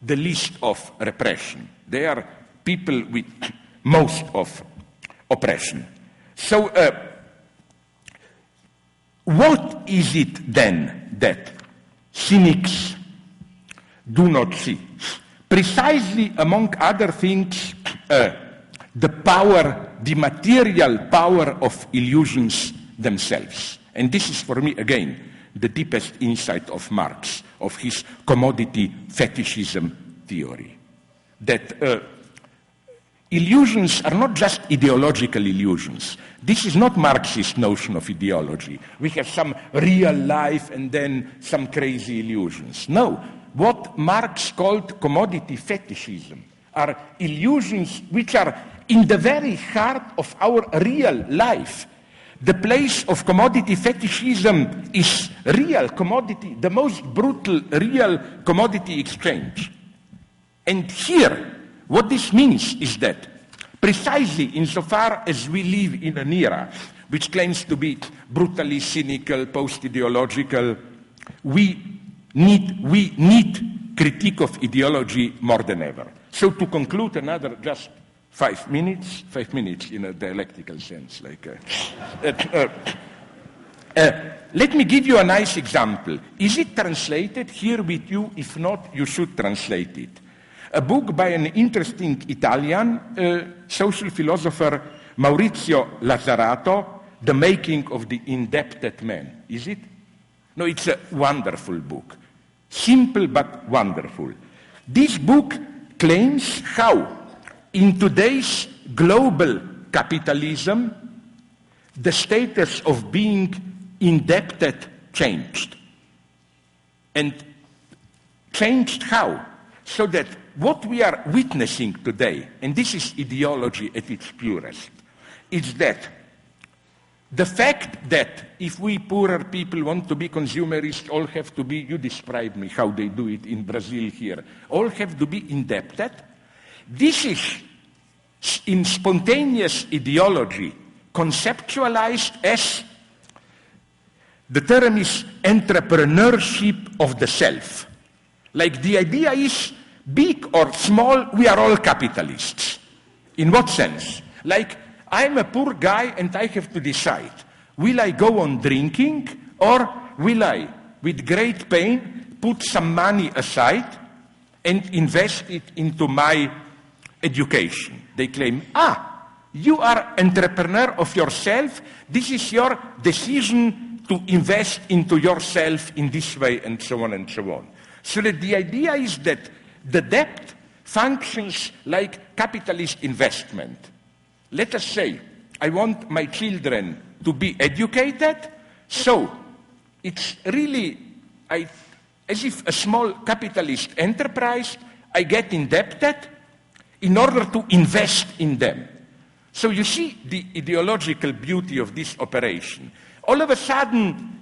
the least of repression. They are people with most of oppression. So what is it then that cynics do not see? Precisely, among other things, the power, the material power of illusions themselves. And this is, for me, again, the deepest insight of Marx, of his commodity fetishism theory. That illusions are not just ideological illusions. This is not Marxist notion of ideology. We have some real life and then some crazy illusions. No, what Marx called commodity fetishism are illusions which are in the very heart of our real life. The place of commodity fetishism is real commodity, the most brutal real commodity exchange. And here, what this means is that precisely insofar as we live in an era which claims to be brutally cynical, post-ideological, we need critique of ideology more than ever. So to conclude, another just 5 minutes in a dialectical sense. Let me give you a nice example. Is it translated here with you? If not, you should translate it. A book by an interesting Italian social philosopher, Maurizio Lazzarato, The Making of the Indebted Man. Is it? No, it's a wonderful book. Simple but wonderful. This book claims how, in today's global capitalism, the status of being indebted changed. And changed how? So that what we are witnessing today, and this is ideology at its purest, is that the fact that if we poorer people want to be consumerists, all have to be, you describe me how they do it in Brazil here, all have to be indebted. This is in spontaneous ideology conceptualized as, the term is entrepreneurship of the self. Like the idea is, big or small, we are all capitalists. In what sense? Like, I'm a poor guy and I have to decide, will I go on drinking or will I, with great pain, put some money aside and invest it into my education? They claim, you are entrepreneur of yourself, this is your decision to invest into yourself in this way, and so on and so on. So that the idea is that the debt functions like capitalist investment. Let us say, I want my children to be educated, so it's really as if a small capitalist enterprise, I get indebted in order to invest in them. So you see the ideological beauty of this operation. All of a sudden,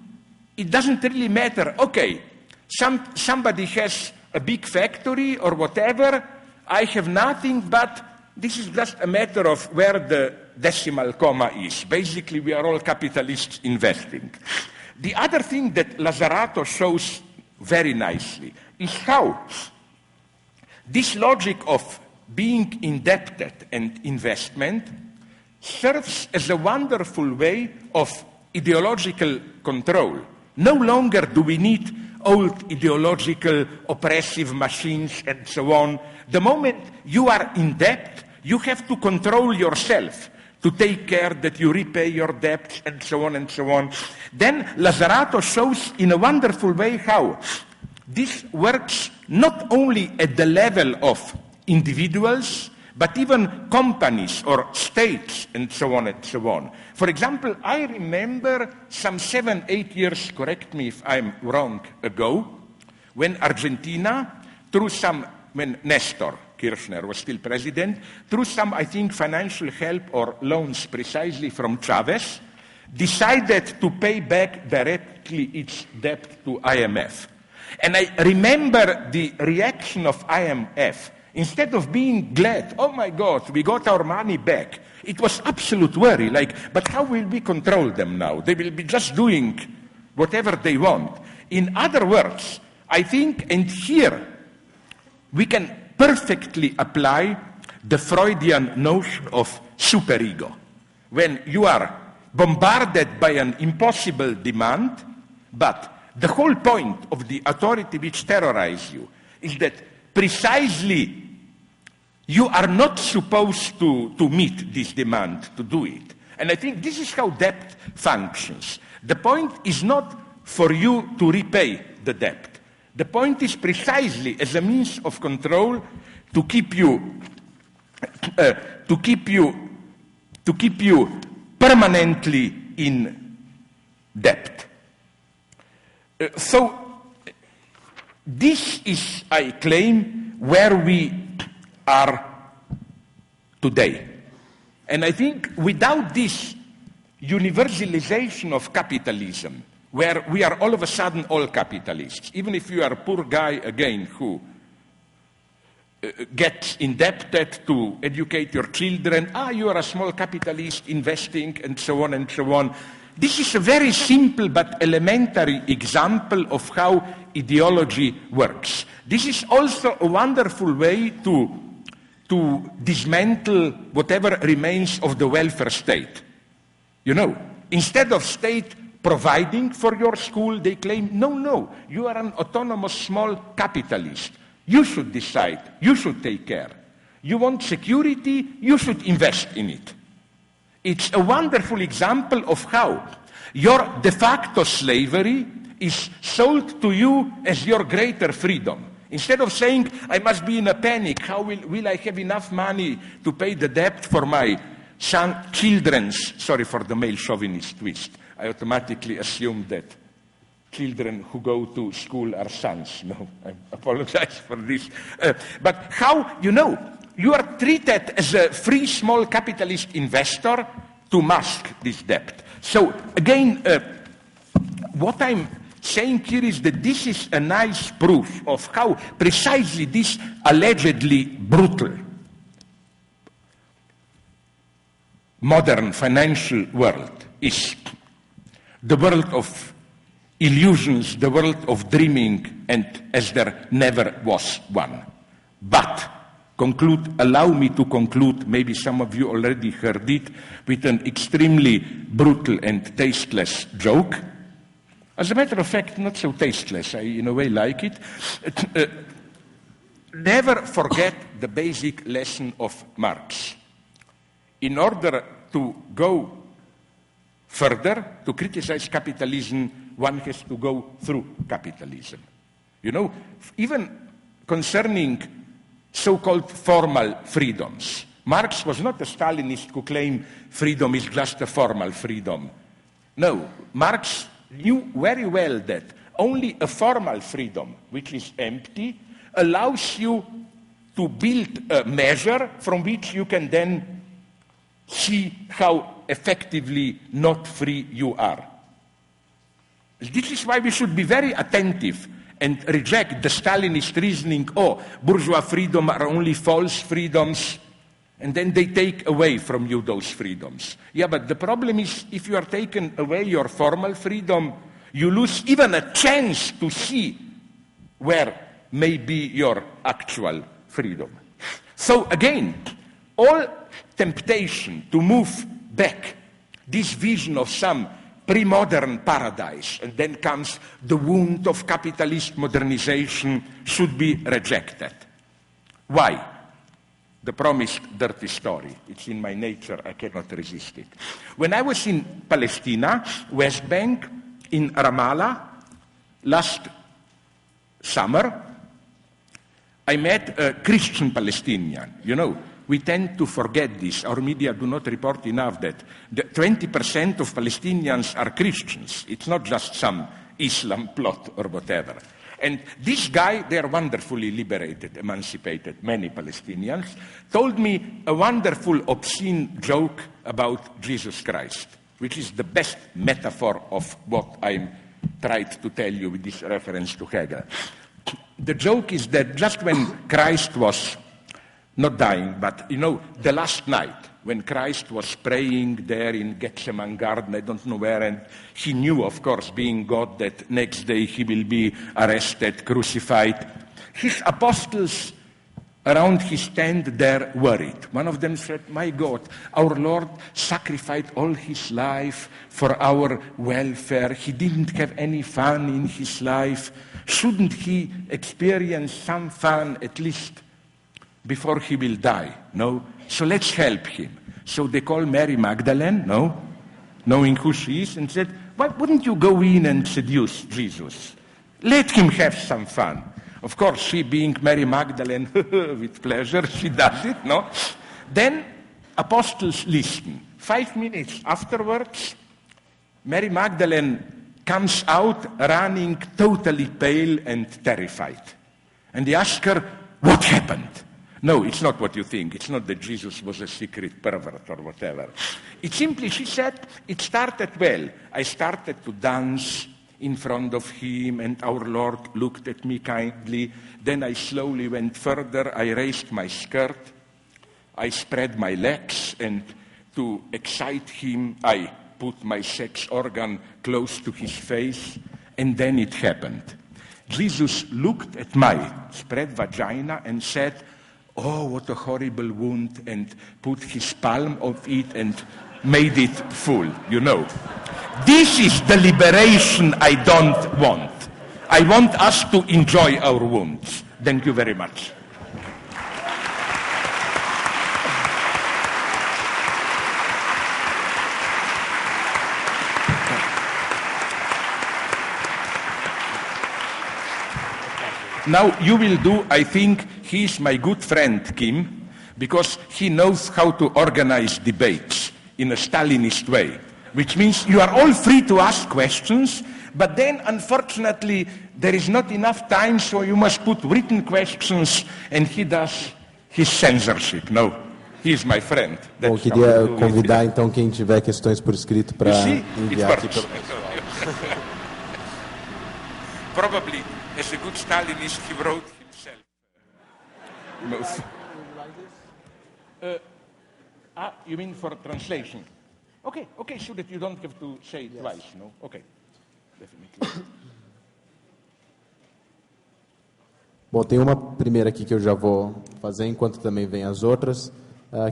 it doesn't really matter, okay, somebody has a big factory or whatever, I have nothing, but this is just a matter of where the decimal comma is. Basically, we are all capitalists investing. The other thing that Lazzarato shows very nicely is how this logic of being indebted and investment serves as a wonderful way of ideological control. No longer do we need old ideological oppressive machines and so on. The moment you are in debt, you have to control yourself to take care that you repay your debts and so on and so on. Then Lazzarato shows in a wonderful way how this works not only at the level of individuals, but even companies or states and so on and so on. For example, I remember some 7-8 years, correct me if I'm wrong, ago, when Argentina, when Nestor Kirchner was still president, through some, I think, financial help or loans precisely from Chavez, decided to pay back directly its debt to IMF. And I remember the reaction of IMF. Instead of being glad, oh my God, we got our money back, it was absolute worry, like, but how will we control them now? They will be just doing whatever they want. In other words, I think, and here we can perfectly apply the Freudian notion of superego. When you are bombarded by an impossible demand, but the whole point of the authority which terrorizes you is that precisely you are not supposed to meet this demand, to do it. And I think this is how debt functions. The point is not for you to repay the debt. The point is precisely as a means of control to keep you permanently in debt. So this is, I claim, where we are today. And I think without this universalization of capitalism, where we are all of a sudden all capitalists, even if you are a poor guy, again, who gets indebted to educate your children, you are a small capitalist investing, and so on and so on. This is a very simple but elementary example of how ideology works. This is also a wonderful way to dismantle whatever remains of the welfare state. You know, instead of state providing for your school, they claim, no, you are an autonomous small capitalist. You should decide, you should take care. You want security, you should invest in it. It's a wonderful example of how your de facto slavery is sold to you as your greater freedom. Instead of saying, I must be in a panic, how will I have enough money to pay the debt for my children's, sorry for the male chauvinist twist, I automatically assume that children who go to school are sons. No, I apologize for this. But how, you are treated as a free small capitalist investor to mask this debt. So again, what I'm saying here is that this is a nice proof of how precisely this allegedly brutal modern financial world is the world of illusions, the world of dreaming, and as there never was one. But allow me to conclude, maybe some of you already heard it, with an extremely brutal and tasteless joke. As a matter of fact, not so tasteless, I in a way like it. Never forget the basic lesson of Marx. In order to go further, to criticize capitalism, one has to go through capitalism. Even concerning so-called formal freedoms, Marx was not a Stalinist who claimed freedom is just a formal freedom. No, Marx knew very well that only a formal freedom, which is empty, allows you to build a measure from which you can then see how effectively not free you are. This is why we should be very attentive and reject the Stalinist reasoning, bourgeois freedom are only false freedoms, and then they take away from you those freedoms. Yeah, but the problem is, if you are taken away your formal freedom, you lose even a chance to see where may be your actual freedom. So again, all temptation to move back this vision of some pre-modern paradise, and then comes the wound of capitalist modernization, should be rejected. Why? The promised dirty story. It's in my nature, I cannot resist it. When I was in Palestine, West Bank, in Ramallah, last summer, I met a Christian Palestinian. We tend to forget this. Our media do not report enough that 20% of Palestinians are Christians. It's not just some Islam plot or whatever. And this guy, they are wonderfully liberated, emancipated, many Palestinians, told me a wonderful, obscene joke about Jesus Christ, which is the best metaphor of what I'm trying to tell you with this reference to Hegel. The joke is that just when Christ was not dying, but the last night when Christ was praying there in Gethsemane garden, I don't know where, and he knew, of course, being God, that next day he will be arrested, crucified. His apostles around his tent there worried. One of them said, "My God, our Lord sacrificed all his life for our welfare. He didn't have any fun in his life. Shouldn't he experience some fun at least before he will die? No? So let's help him." So they called Mary Magdalene, knowing who she is, and said, "Why wouldn't you go in and seduce Jesus? Let him have some fun." Of course, she being Mary Magdalene, with pleasure, she does it, Then apostles listen. 5 minutes afterwards, Mary Magdalene comes out running totally pale and terrified. And they ask her, "What happened?" No, it's not what you think. It's not that Jesus was a secret pervert or whatever. It's simply, she said, it started well. I started to dance in front of him, and our Lord looked at me kindly. Then I slowly went further. I raised my skirt. I spread my legs, and to excite him, I put my sex organ close to his face, and then it happened. Jesus looked at my spread vagina and said, "Oh, what a horrible wound," and put his palm of it and made it full, This is the liberation I don't want. I want us to enjoy our wounds. Thank you very much. Now you will do, I think, he's my good friend, Kim, because he knows how to organize debates in a Stalinist way. which means you are all free to ask questions, but then, unfortunately, there is not enough time, so you must put written questions, and he does his censorship. No, he is my friend.
Bom, queria convidar, então, quem tiver questões por escrito para enviar aqui pelo pessoal.
Probably, as a good Stalinist, he wrote himself. Most. You mean for translation? Okay, so that you don't have to say it twice, no? Okay, definitely.
Bom, tem uma primeira aqui que eu já vou fazer, enquanto também vem as outras,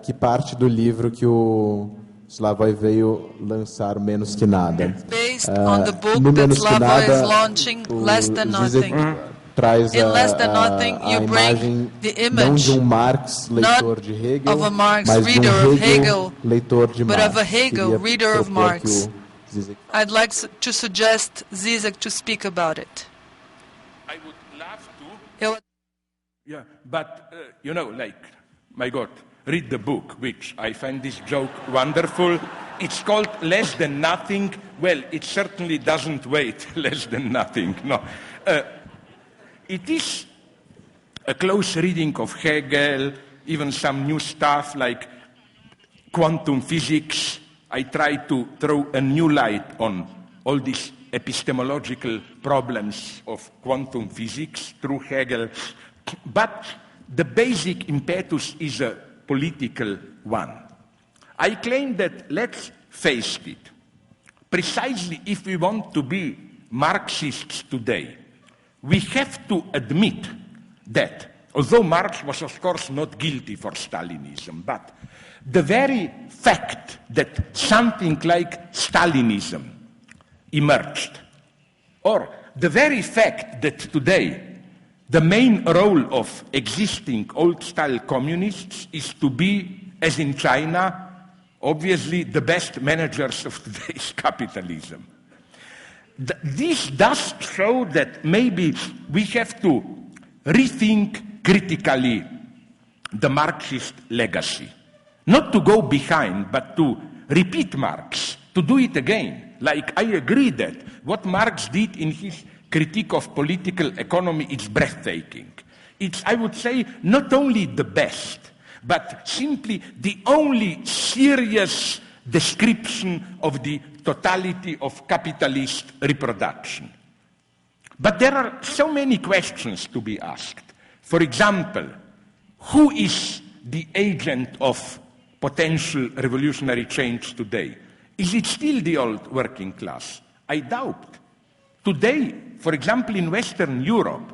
que parte do livro que o Slavoj veio lançar, Menos que Nada.
Based on the book that Slavoj is launching, Less Than Nothing.
Traz
In Less Than Nothing, you bring the
não
image
de Marx, leitor de Hegel,
of a Marx
mas
reader
de
of Hegel,
leitor de
but
Marx.
of a Hegel reader of Marx.
Zizek...
I'd like to suggest Žižek to speak about it.
I would love to. Yeah, but, my God, read the book, which I find this joke wonderful. It's called Less Than Nothing. Well, it certainly doesn't wait less than nothing. No. It is a close reading of Hegel, even some new stuff like quantum physics. I try to throw a new light on all these epistemological problems of quantum physics through Hegel. But the basic impetus is a political one. I claim that, let's face it, precisely if we want to be Marxists today, we have to admit that, although Marx was of course not guilty for Stalinism, but the very fact that something like Stalinism emerged, or the very fact that today the main role of existing old-style communists is to be, as in China, obviously the best managers of today's capitalism. This does show that maybe we have to rethink critically the Marxist legacy. Not to go behind, but to repeat Marx, to do it again. Like, I agree that what Marx did in his critique of political economy is breathtaking. It's, I would say, not only the best, but simply the only serious description of the totality of capitalist reproduction. But there are so many questions to be asked. For example, who is the agent of potential revolutionary change today? Is it still the old working class? I doubt. Today, for example, in Western Europe,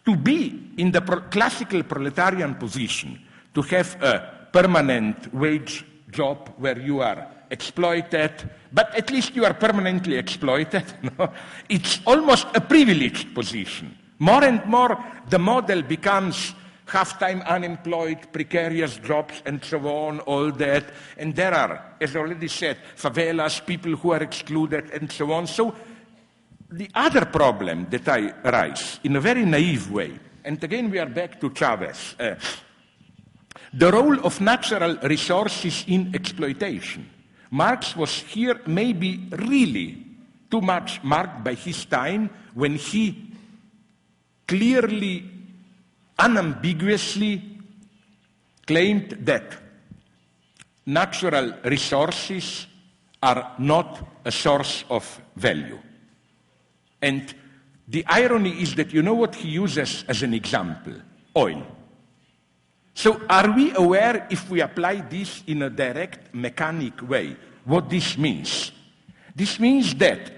to be in the classical proletarian position, to have a permanent wage job where you are exploited, but at least you are permanently exploited, no? It's almost a privileged position. More and more, the model becomes half-time unemployed, precarious jobs, and so on, all that. And there are, as I already said, favelas, people who are excluded, and so on. So the other problem that I raise in a very naive way, and again we are back to Chavez, the role of natural resources in exploitation. Marx was here maybe really too much marked by his time when he clearly, unambiguously claimed that natural resources are not a source of value. And the irony is that you know what he uses as an example? Oil. So are we aware, if we apply this in a direct, mechanic way, what this means? This means that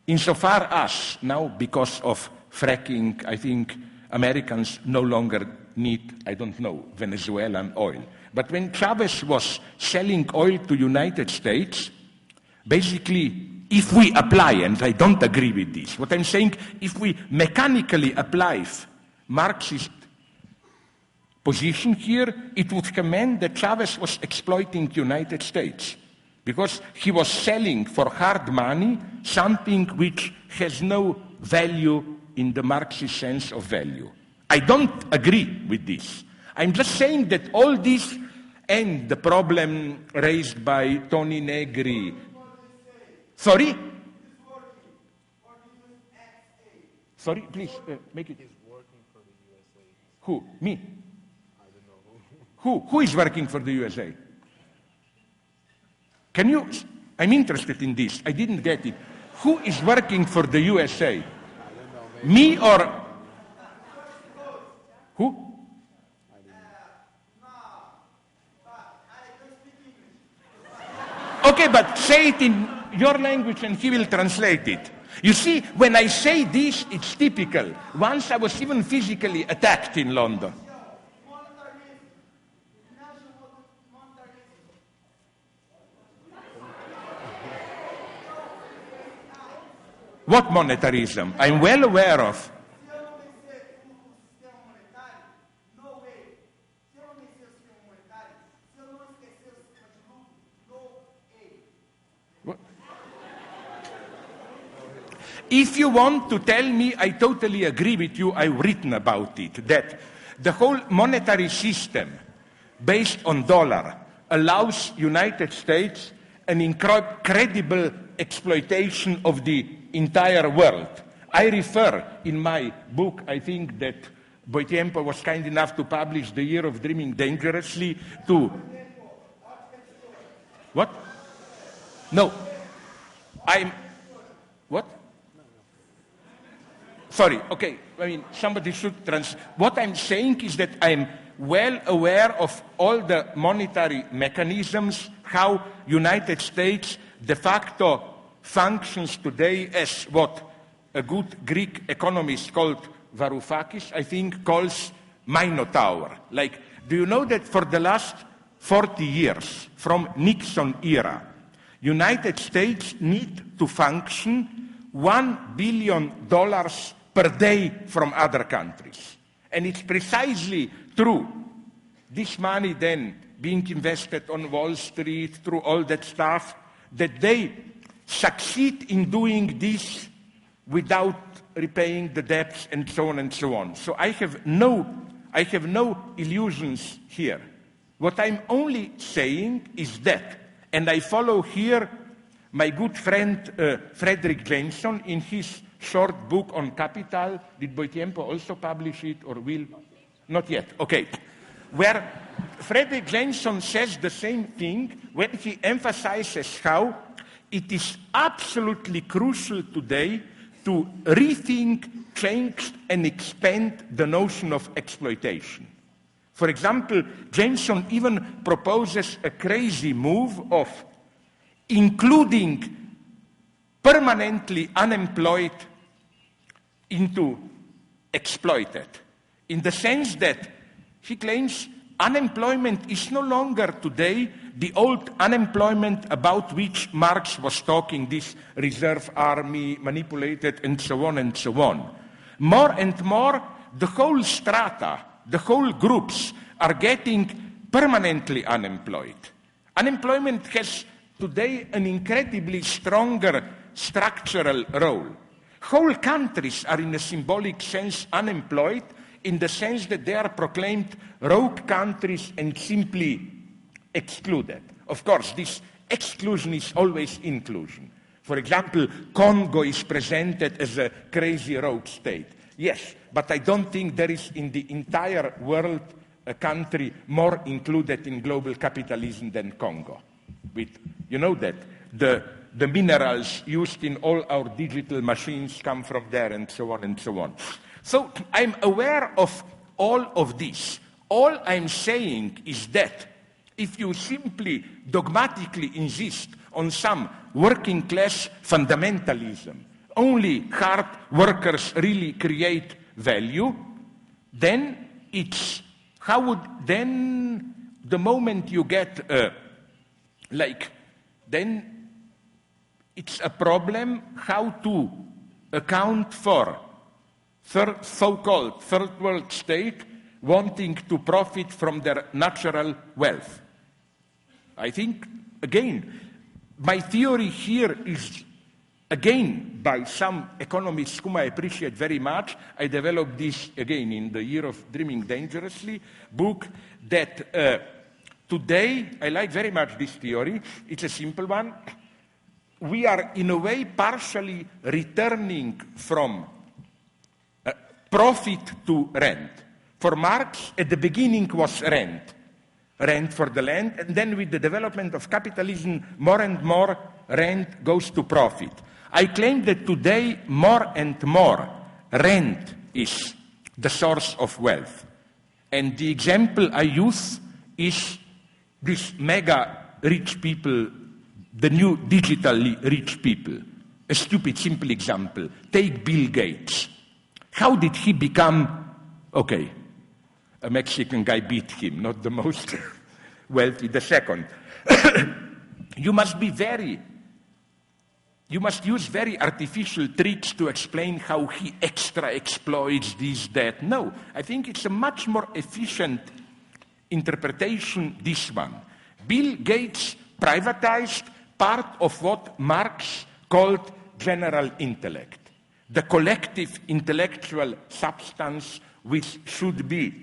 insofar as now, because of fracking, I think Americans no longer need, I don't know, Venezuelan oil. But when Chavez was selling oil to United States, basically, if we apply, and I don't agree with this, what I'm saying, if we mechanically apply Marxist position here, it would have meant that Chavez was exploiting the United States because he was selling for hard money something which has no value in the Marxist sense of value. I don't agree with this. I'm just saying that all these and the problem raised by Tony Negri. Sorry? Sorry, please, make it.
He's working for the USA.
Who? Me?
I don't know.
Who is working for the USA? Can you? I'm interested in this. I didn't get it. Who is working for the USA? Me or who? Okay, but say it in your language and he will translate it. You see, when I say this, it's typical. Once I was even physically attacked in London. What monetarism? I'm well aware of. If you want to tell me, I totally agree with you, I've written about it, that the whole monetary system based on dollar allows United States an incredible exploitation of the entire world. I refer in my book, I think that Boitempo was kind enough to publish The Year of Dreaming Dangerously to... What? No. What? Sorry, okay, I mean, somebody should What I'm saying is that I'm well aware of all the monetary mechanisms, how United States de facto functions today as what a good Greek economist called Varoufakis, I think, calls Minotaur. Like, do you know that for the last 40 years, from Nixon era, United States need to function $1 billion per day from other countries. And it's precisely through this money then being invested on Wall Street, through all that stuff, that they succeed in doing this without repaying the debts and so on and so on. So I have no illusions here. What I'm only saying is that, and I follow here my good friend Frederick Jameson in his short book on Capital. Did Boitempo also publish it or will? Not yet. Okay. Where Frederick Jameson says the same thing when he emphasizes how it is absolutely crucial today to rethink, change, and expand the notion of exploitation. For example, Jameson even proposes a crazy move of including permanently unemployed into exploited, in the sense that he claims unemployment is no longer today the old unemployment about which Marx was talking, this reserve army, manipulated, and so on and so on. More and more, the whole strata, the whole groups are getting permanently unemployed. Unemployment has today an incredibly stronger structural role. Whole countries are in a symbolic sense unemployed, in the sense that they are proclaimed rogue countries and simply excluded. Of course, this exclusion is always inclusion. For example, Congo is presented as a crazy rogue state. Yes, but I don't think there is in the entire world a country more included in global capitalism than Congo. You know that the minerals used in all our digital machines come from there, and so on and so on. So I'm aware of all of this. All I'm saying is that if you simply dogmatically insist on some working class fundamentalism, only hard workers really create value, then then the moment you get then it's a problem how to account for so-called third world state wanting to profit from their natural wealth. I think, again, my theory here is, again, by some economists whom I appreciate very much. I developed this, again, in The Year of Dreaming Dangerously book, that today, I like very much this theory. It's a simple one. We are, in a way, partially returning from profit to rent. For Marx, at the beginning was rent for the land, and then with the development of capitalism, more and more rent goes to profit. I claim that today, more and more, rent is the source of wealth. And the example I use is this mega rich people, the new digitally rich people. A stupid, simple example. Take Bill Gates. How did he become, okay, a Mexican guy beat him, not the most wealthy, the second. You must use very artificial tricks to explain how he extra exploits this, that. No, I think it's a much more efficient interpretation, this one. Bill Gates privatized part of what Marx called general intellect, the collective intellectual substance which should be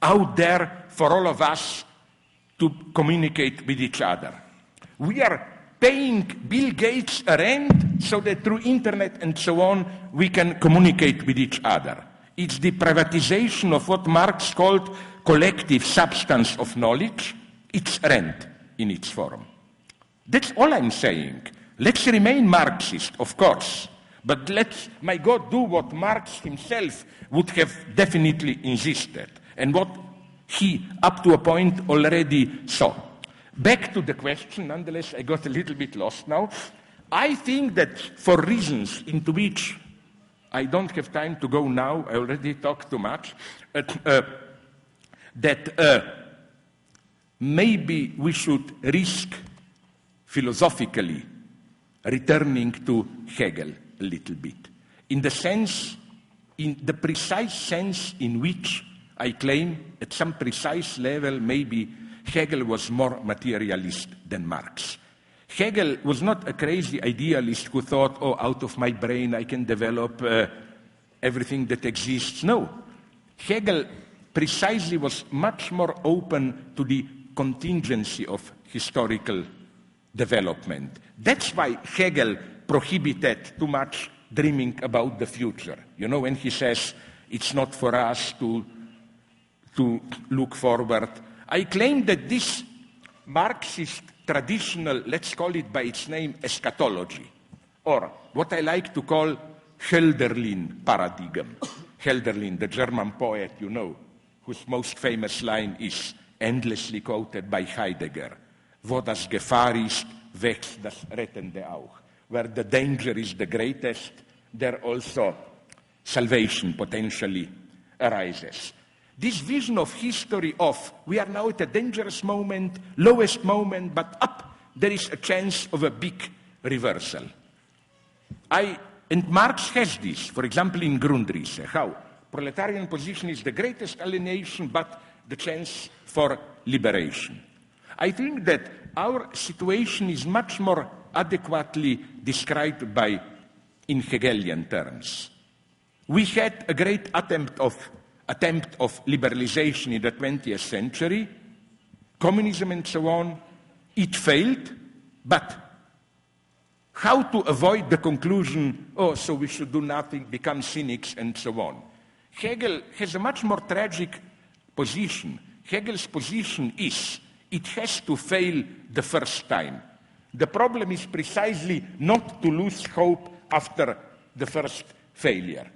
out there for all of us to communicate with each other. We are paying Bill Gates a rent so that through internet and so on we can communicate with each other. It's the privatization of what Marx called collective substance of knowledge. It's rent in its form. That's all I'm saying. Let's remain Marxist, of course, but let's, my God, do what Marx himself would have definitely insisted, and what he, up to a point, already saw. Back to the question, nonetheless, I got a little bit lost now. I think that for reasons into which I don't have time to go now, I already talked too much, that maybe we should risk philosophically returning to Hegel a little bit, in the sense, in the precise sense in which I claim at some precise level maybe Hegel was more materialist than Marx. Hegel was not a crazy idealist who thought, oh, out of my brain I can develop everything that exists. No. Hegel precisely was much more open to the contingency of historical development. That's why Hegel prohibited too much dreaming about the future. You know, when he says it's not for us to look forward. I claim that this Marxist traditional, let's call it by its name, eschatology, or what I like to call Hölderlin paradigm. Hölderlin, the German poet, you know, whose most famous line is endlessly quoted by Heidegger, wo das Gefahr ist, wächst das Rettende auch. Where the danger is the greatest, there also salvation potentially arises. This vision of history of, we are now at a dangerous moment, lowest moment, but up there is a chance of a big reversal. And Marx has this, for example, in Grundrisse, how proletarian position is the greatest alienation, but the chance for liberation. I think that our situation is much more adequately described in Hegelian terms. We had a great attempt of liberalization in the 20th century, communism and so on. It failed, but how to avoid the conclusion, oh, so we should do nothing, become cynics, and so on. Hegel has a much more tragic position. Hegel's position is, it has to fail the first time. The problem is precisely not to lose hope after the first failure.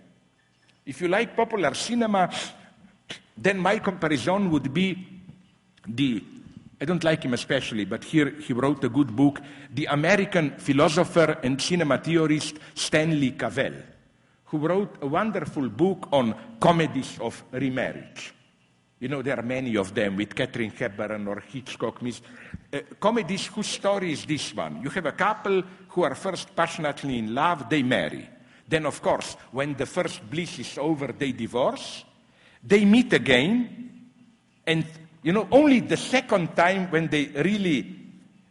If you like popular cinema, then my comparison would be I don't like him especially, but here he wrote a good book, the American philosopher and cinema theorist Stanley Cavell, who wrote a wonderful book on comedies of remarriage. You know, there are many of them with Katharine Hepburn or Hitchcock. Comedies whose story is this one. You have a couple who are first passionately in love, they marry. Then, of course, when the first bliss is over, they divorce. They meet again, and, you know, only the second time when they really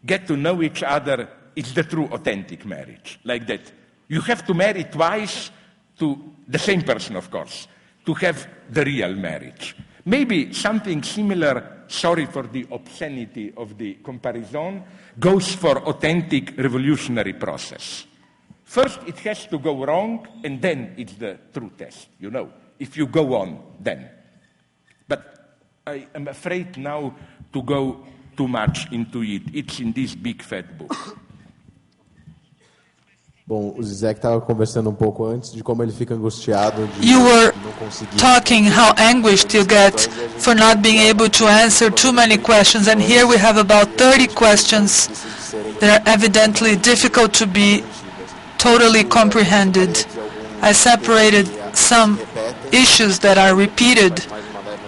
get to know each other, it's the true authentic marriage. Like that. You have to marry twice to the same person, of course, to have the real marriage. Maybe something similar, sorry for the obscenity of the comparison, goes for authentic revolutionary process. First, it has to go wrong, and then it's the true test, if you go on, then. But I am afraid now to go too much into it. It's in this big fat book.
Bom, o Zizek estava conversando um pouco antes de como ele fica angustiado de
You were
não conseguir.
talking how anguished you get for not being able to answer too many questions, and here we have about 30 questions that are evidently difficult to be totally comprehended. I separated some issues that are repeated,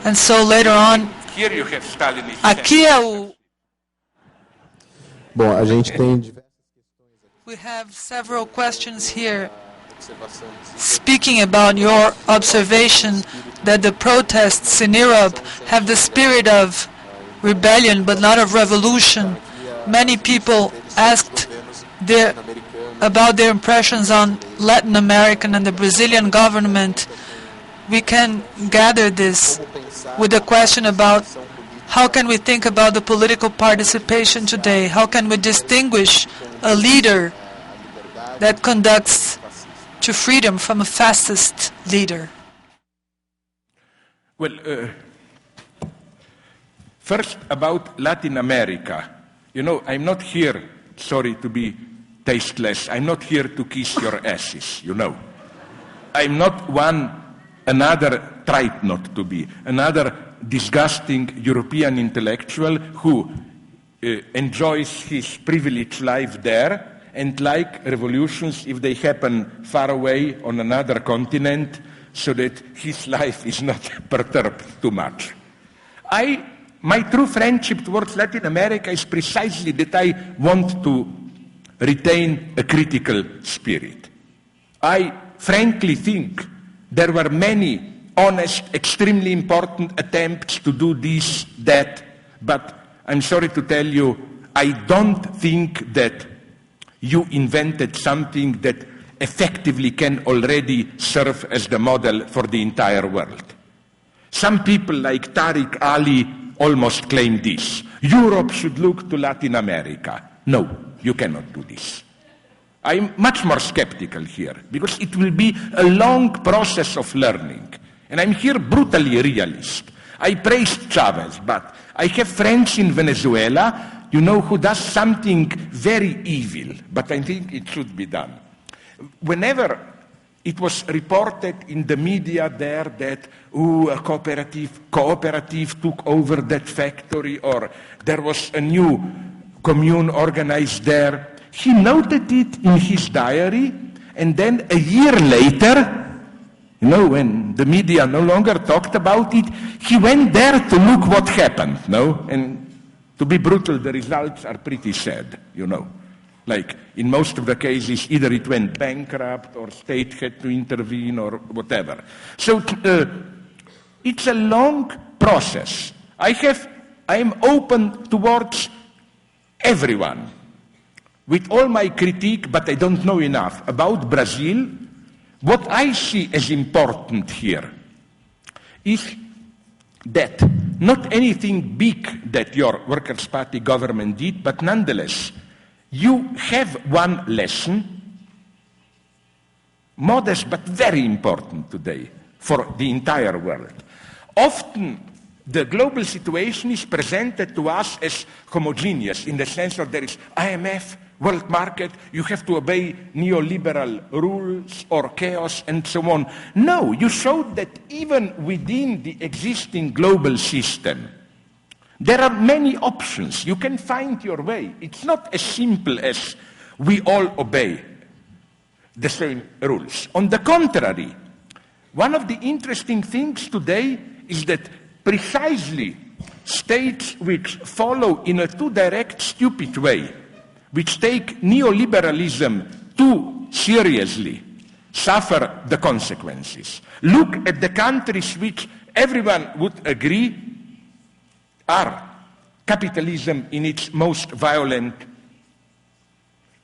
and so later on,
Here you have Stalinist.
aqui é o...
Bom, a gente tem diversas
We have several questions here speaking about your observation that the protests in Europe have the spirit of rebellion but not of revolution. Many people asked about their impressions on Latin American and the Brazilian government. We can gather this with a question about how can we think about the political participation today? How can we distinguish a leader that conducts to freedom from a fascist leader?
Well, first about Latin America. I'm not here, sorry to be tasteless, I'm not here to kiss your asses, I'm not another tried not to be, another disgusting European intellectual who enjoys his privileged life there and like revolutions if they happen far away on another continent so that his life is not perturbed too much. My true friendship towards Latin America is precisely that I want to retain a critical spirit. I frankly think there were many honest, extremely important attempts to do this, that, but I'm sorry to tell you, I don't think that you invented something that effectively can already serve as the model for the entire world. Some people like Tariq Ali almost claim this. Europe should look to Latin America. No, you cannot do this. I'm much more skeptical here, because it will be a long process of learning. And I'm here brutally realist. I praised Chavez, but I have friends in Venezuela, who does something very evil, but I think it should be done. Whenever it was reported in the media there that a cooperative took over that factory, or there was a new commune organized there, he noted it in his diary, and then a year later, when the media no longer talked about it, he went there to look what happened, and to be brutal, the results are pretty sad, Like, in most of the cases, either it went bankrupt, or state had to intervene, or whatever. So, it's a long process. I am open towards everyone, with all my critique, but I don't know enough about Brazil. What I see as important here is that not anything big that your Workers' Party government did, but nonetheless, you have one lesson, modest but very important today for the entire world. Often, the global situation is presented to us as homogeneous in the sense that there is IMF, world market, you have to obey neoliberal rules or chaos and so on. No, you showed that even within the existing global system, there are many options. You can find your way. It's not as simple as we all obey the same rules. On the contrary, one of the interesting things today is that precisely states which follow in a too direct, stupid way, which take neoliberalism too seriously, suffer the consequences. Look at the countries which everyone would agree are capitalism in its most violent,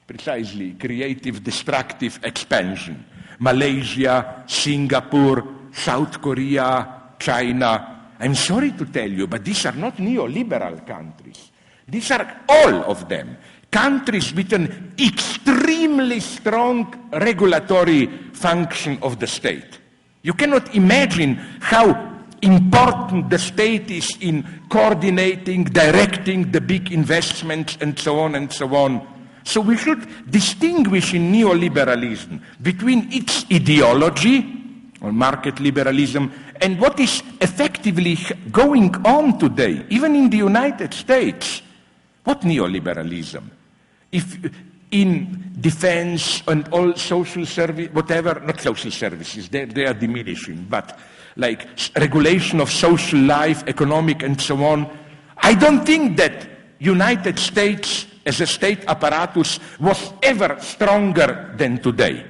precisely creative, destructive expansion. Malaysia, Singapore, South Korea, China. I'm sorry to tell you, but these are not neoliberal countries. These are all of them countries with an extremely strong regulatory function of the state. You cannot imagine how important the state is in coordinating, directing the big investments, and so on and so on. So we should distinguish in neoliberalism between its ideology, or market liberalism, and what is effectively going on today, even in the United States. What neoliberalism? If in defense and all social service, whatever, not social services, they are diminishing, but like regulation of social life, economic and so on, I don't think that United States as a state apparatus was ever stronger than today.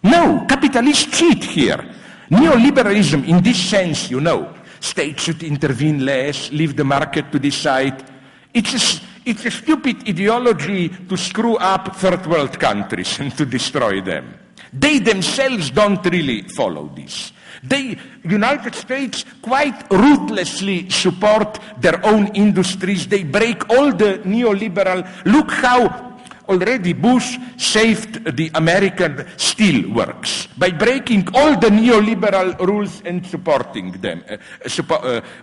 No, capitalists cheat here. Neoliberalism in this sense, states should intervene less, leave the market to decide. It's a stupid ideology to screw up third world countries and to destroy them. They themselves don't really follow this. The United States quite ruthlessly support their own industries. They break all the neoliberal. Look how already Bush saved the American steel works by breaking all the neoliberal rules and supporting them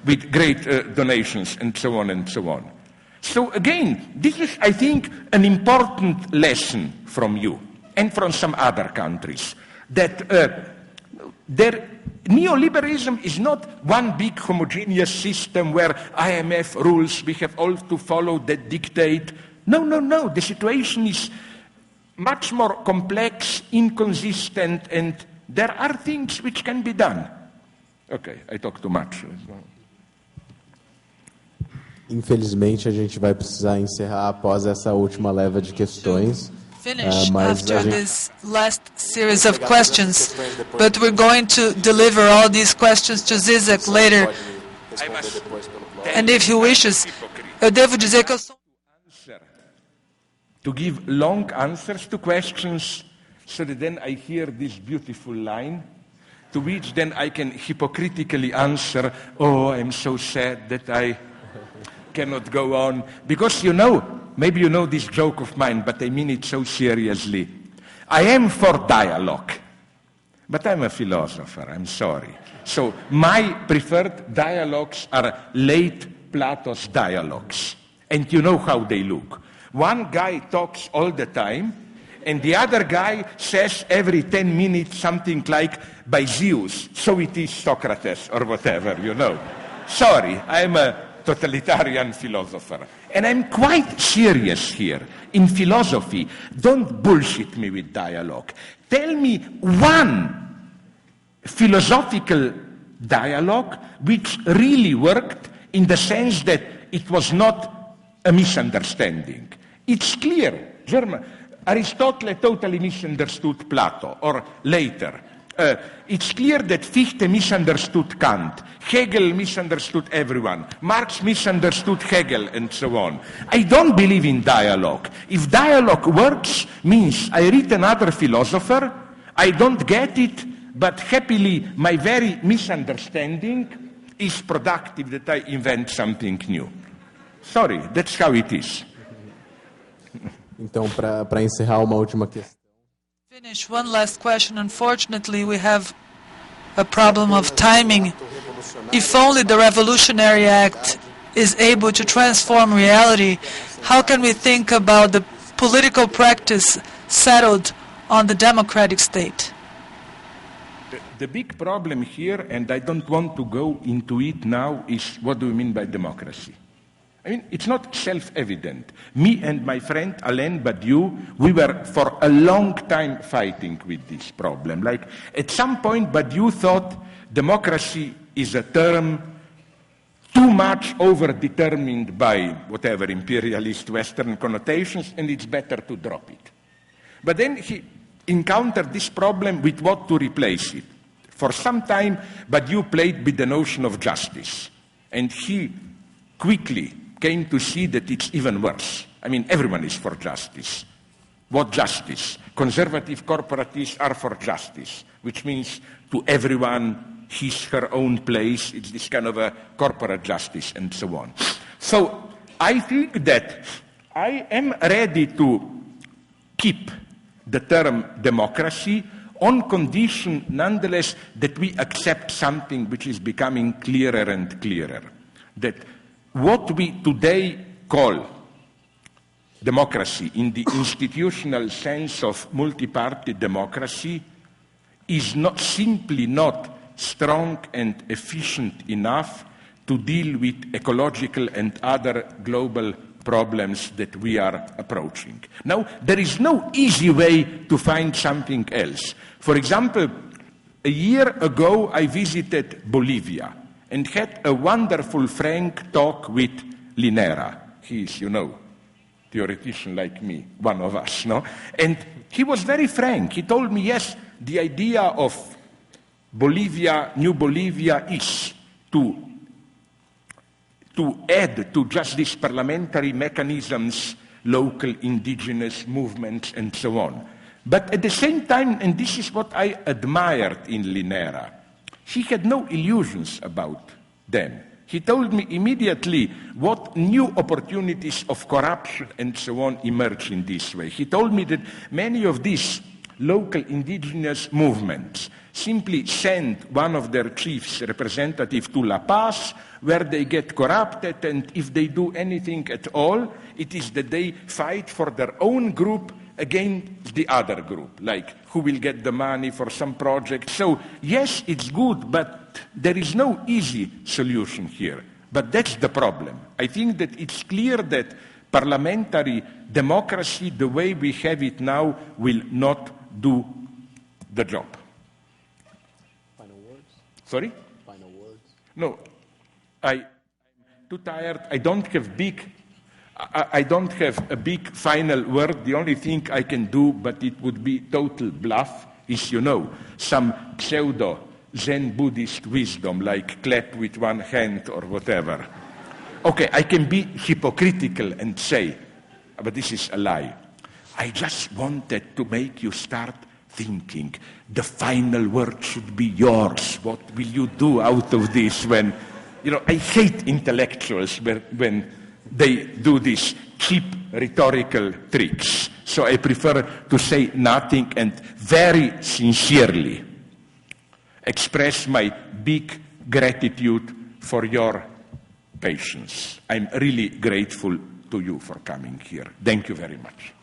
with great donations and so on and so on. So again, this is, I think, an important lesson from you and from some other countries, that neoliberalism is not one big homogeneous system where IMF rules, we have all to follow that dictate. No. The situation is much more complex, inconsistent, and there are things which can be done. Okay, I talk too much.
Infelizmente, a gente vai precisar encerrar após essa última leva de questões.
Finish after this last series of questions, but we're going to deliver all these questions to Žižek later. And if he wishes, eu devo dizer que eu sou
to give long answers to questions, so that then I hear this beautiful line, to which then I can hypocritically answer, oh, I'm so sad that I cannot go on. Because maybe you know this joke of mine, but I mean it so seriously. I am for dialogue, but I'm a philosopher, I'm sorry. So my preferred dialogues are late Plato's dialogues. And you know how they look. One guy talks all the time, and the other guy says every 10 minutes something like, by Zeus, so it is Socrates, or whatever, Sorry, I'm a totalitarian philosopher. And I'm quite serious here. In philosophy, don't bullshit me with dialogue. Tell me one philosophical dialogue which really worked in the sense that it was not a misunderstanding. It's clear. Aristotle totally misunderstood Plato, or later. It's clear that Fichte misunderstood Kant. Hegel misunderstood everyone. Marx misunderstood Hegel, and so on. I don't believe in dialogue. If dialogue works, means I read another philosopher, I don't get it, but happily my very misunderstanding is productive that I invent something new. Sorry, that's how it is.
Então, para encerrar, uma última questão.
Finish one last question. Unfortunately, we have a problem of timing. If only the Revolutionary Act is able to transform reality, how can we think about the political practice settled on the democratic state?
The big problem here, and I don't want to go into it now, is what do we mean by democracy? I mean, it's not self-evident. Me and my friend Alain Badiou, we were for a long time fighting with this problem. Like, at some point, Badiou thought democracy is a term too much over-determined by whatever imperialist Western connotations, and it's better to drop it. But then he encountered this problem with what to replace it. For some time, Badiou played with the notion of justice, and he quickly came to see that it's even worse. I mean, everyone is for justice. What justice? Conservative corporatists are for justice, which means to everyone her own place. It's this kind of a corporate justice and so on. So I think that I am ready to keep the term democracy on condition, nonetheless, that we accept something which is becoming clearer and clearer. That what we today call democracy in the institutional sense of multi-party democracy is not simply not strong and efficient enough to deal with ecological and other global problems that we are approaching. Now, there is no easy way to find something else. For example, a year ago I visited Bolivia and had a wonderful frank talk with Linera. He is, theoretician like me, one of us, no? And he was very frank. He told me, yes, the idea of Bolivia, New Bolivia, is to add to just these parliamentary mechanisms, local indigenous movements, and so on. But at the same time, and this is what I admired in Linera, he had no illusions about them. He told me immediately what new opportunities of corruption and so on emerge in this way. He told me that many of these local indigenous movements simply send one of their chiefs representative to La Paz, where they get corrupted, and if they do anything at all, it is that they fight for their own group against the other group, like who will get the money for some project. So, yes, it's good, but there is no easy solution here. But that's the problem. I think that it's clear that parliamentary democracy, the way we have it now, will not do the job.
Final words?
Sorry?
Final words?
No, I'm too tired. I don't have a big final word. The only thing I can do, but it would be total bluff, is, some pseudo Zen Buddhist wisdom, like clap with one hand or whatever. Okay, I can be hypocritical and say, but this is a lie. I just wanted to make you start thinking. The final word should be yours. What will you do out of this when, I hate intellectuals when they do these cheap rhetorical tricks. So I prefer to say nothing and very sincerely express my big gratitude for your patience. I'm really grateful to you for coming here. Thank you very much.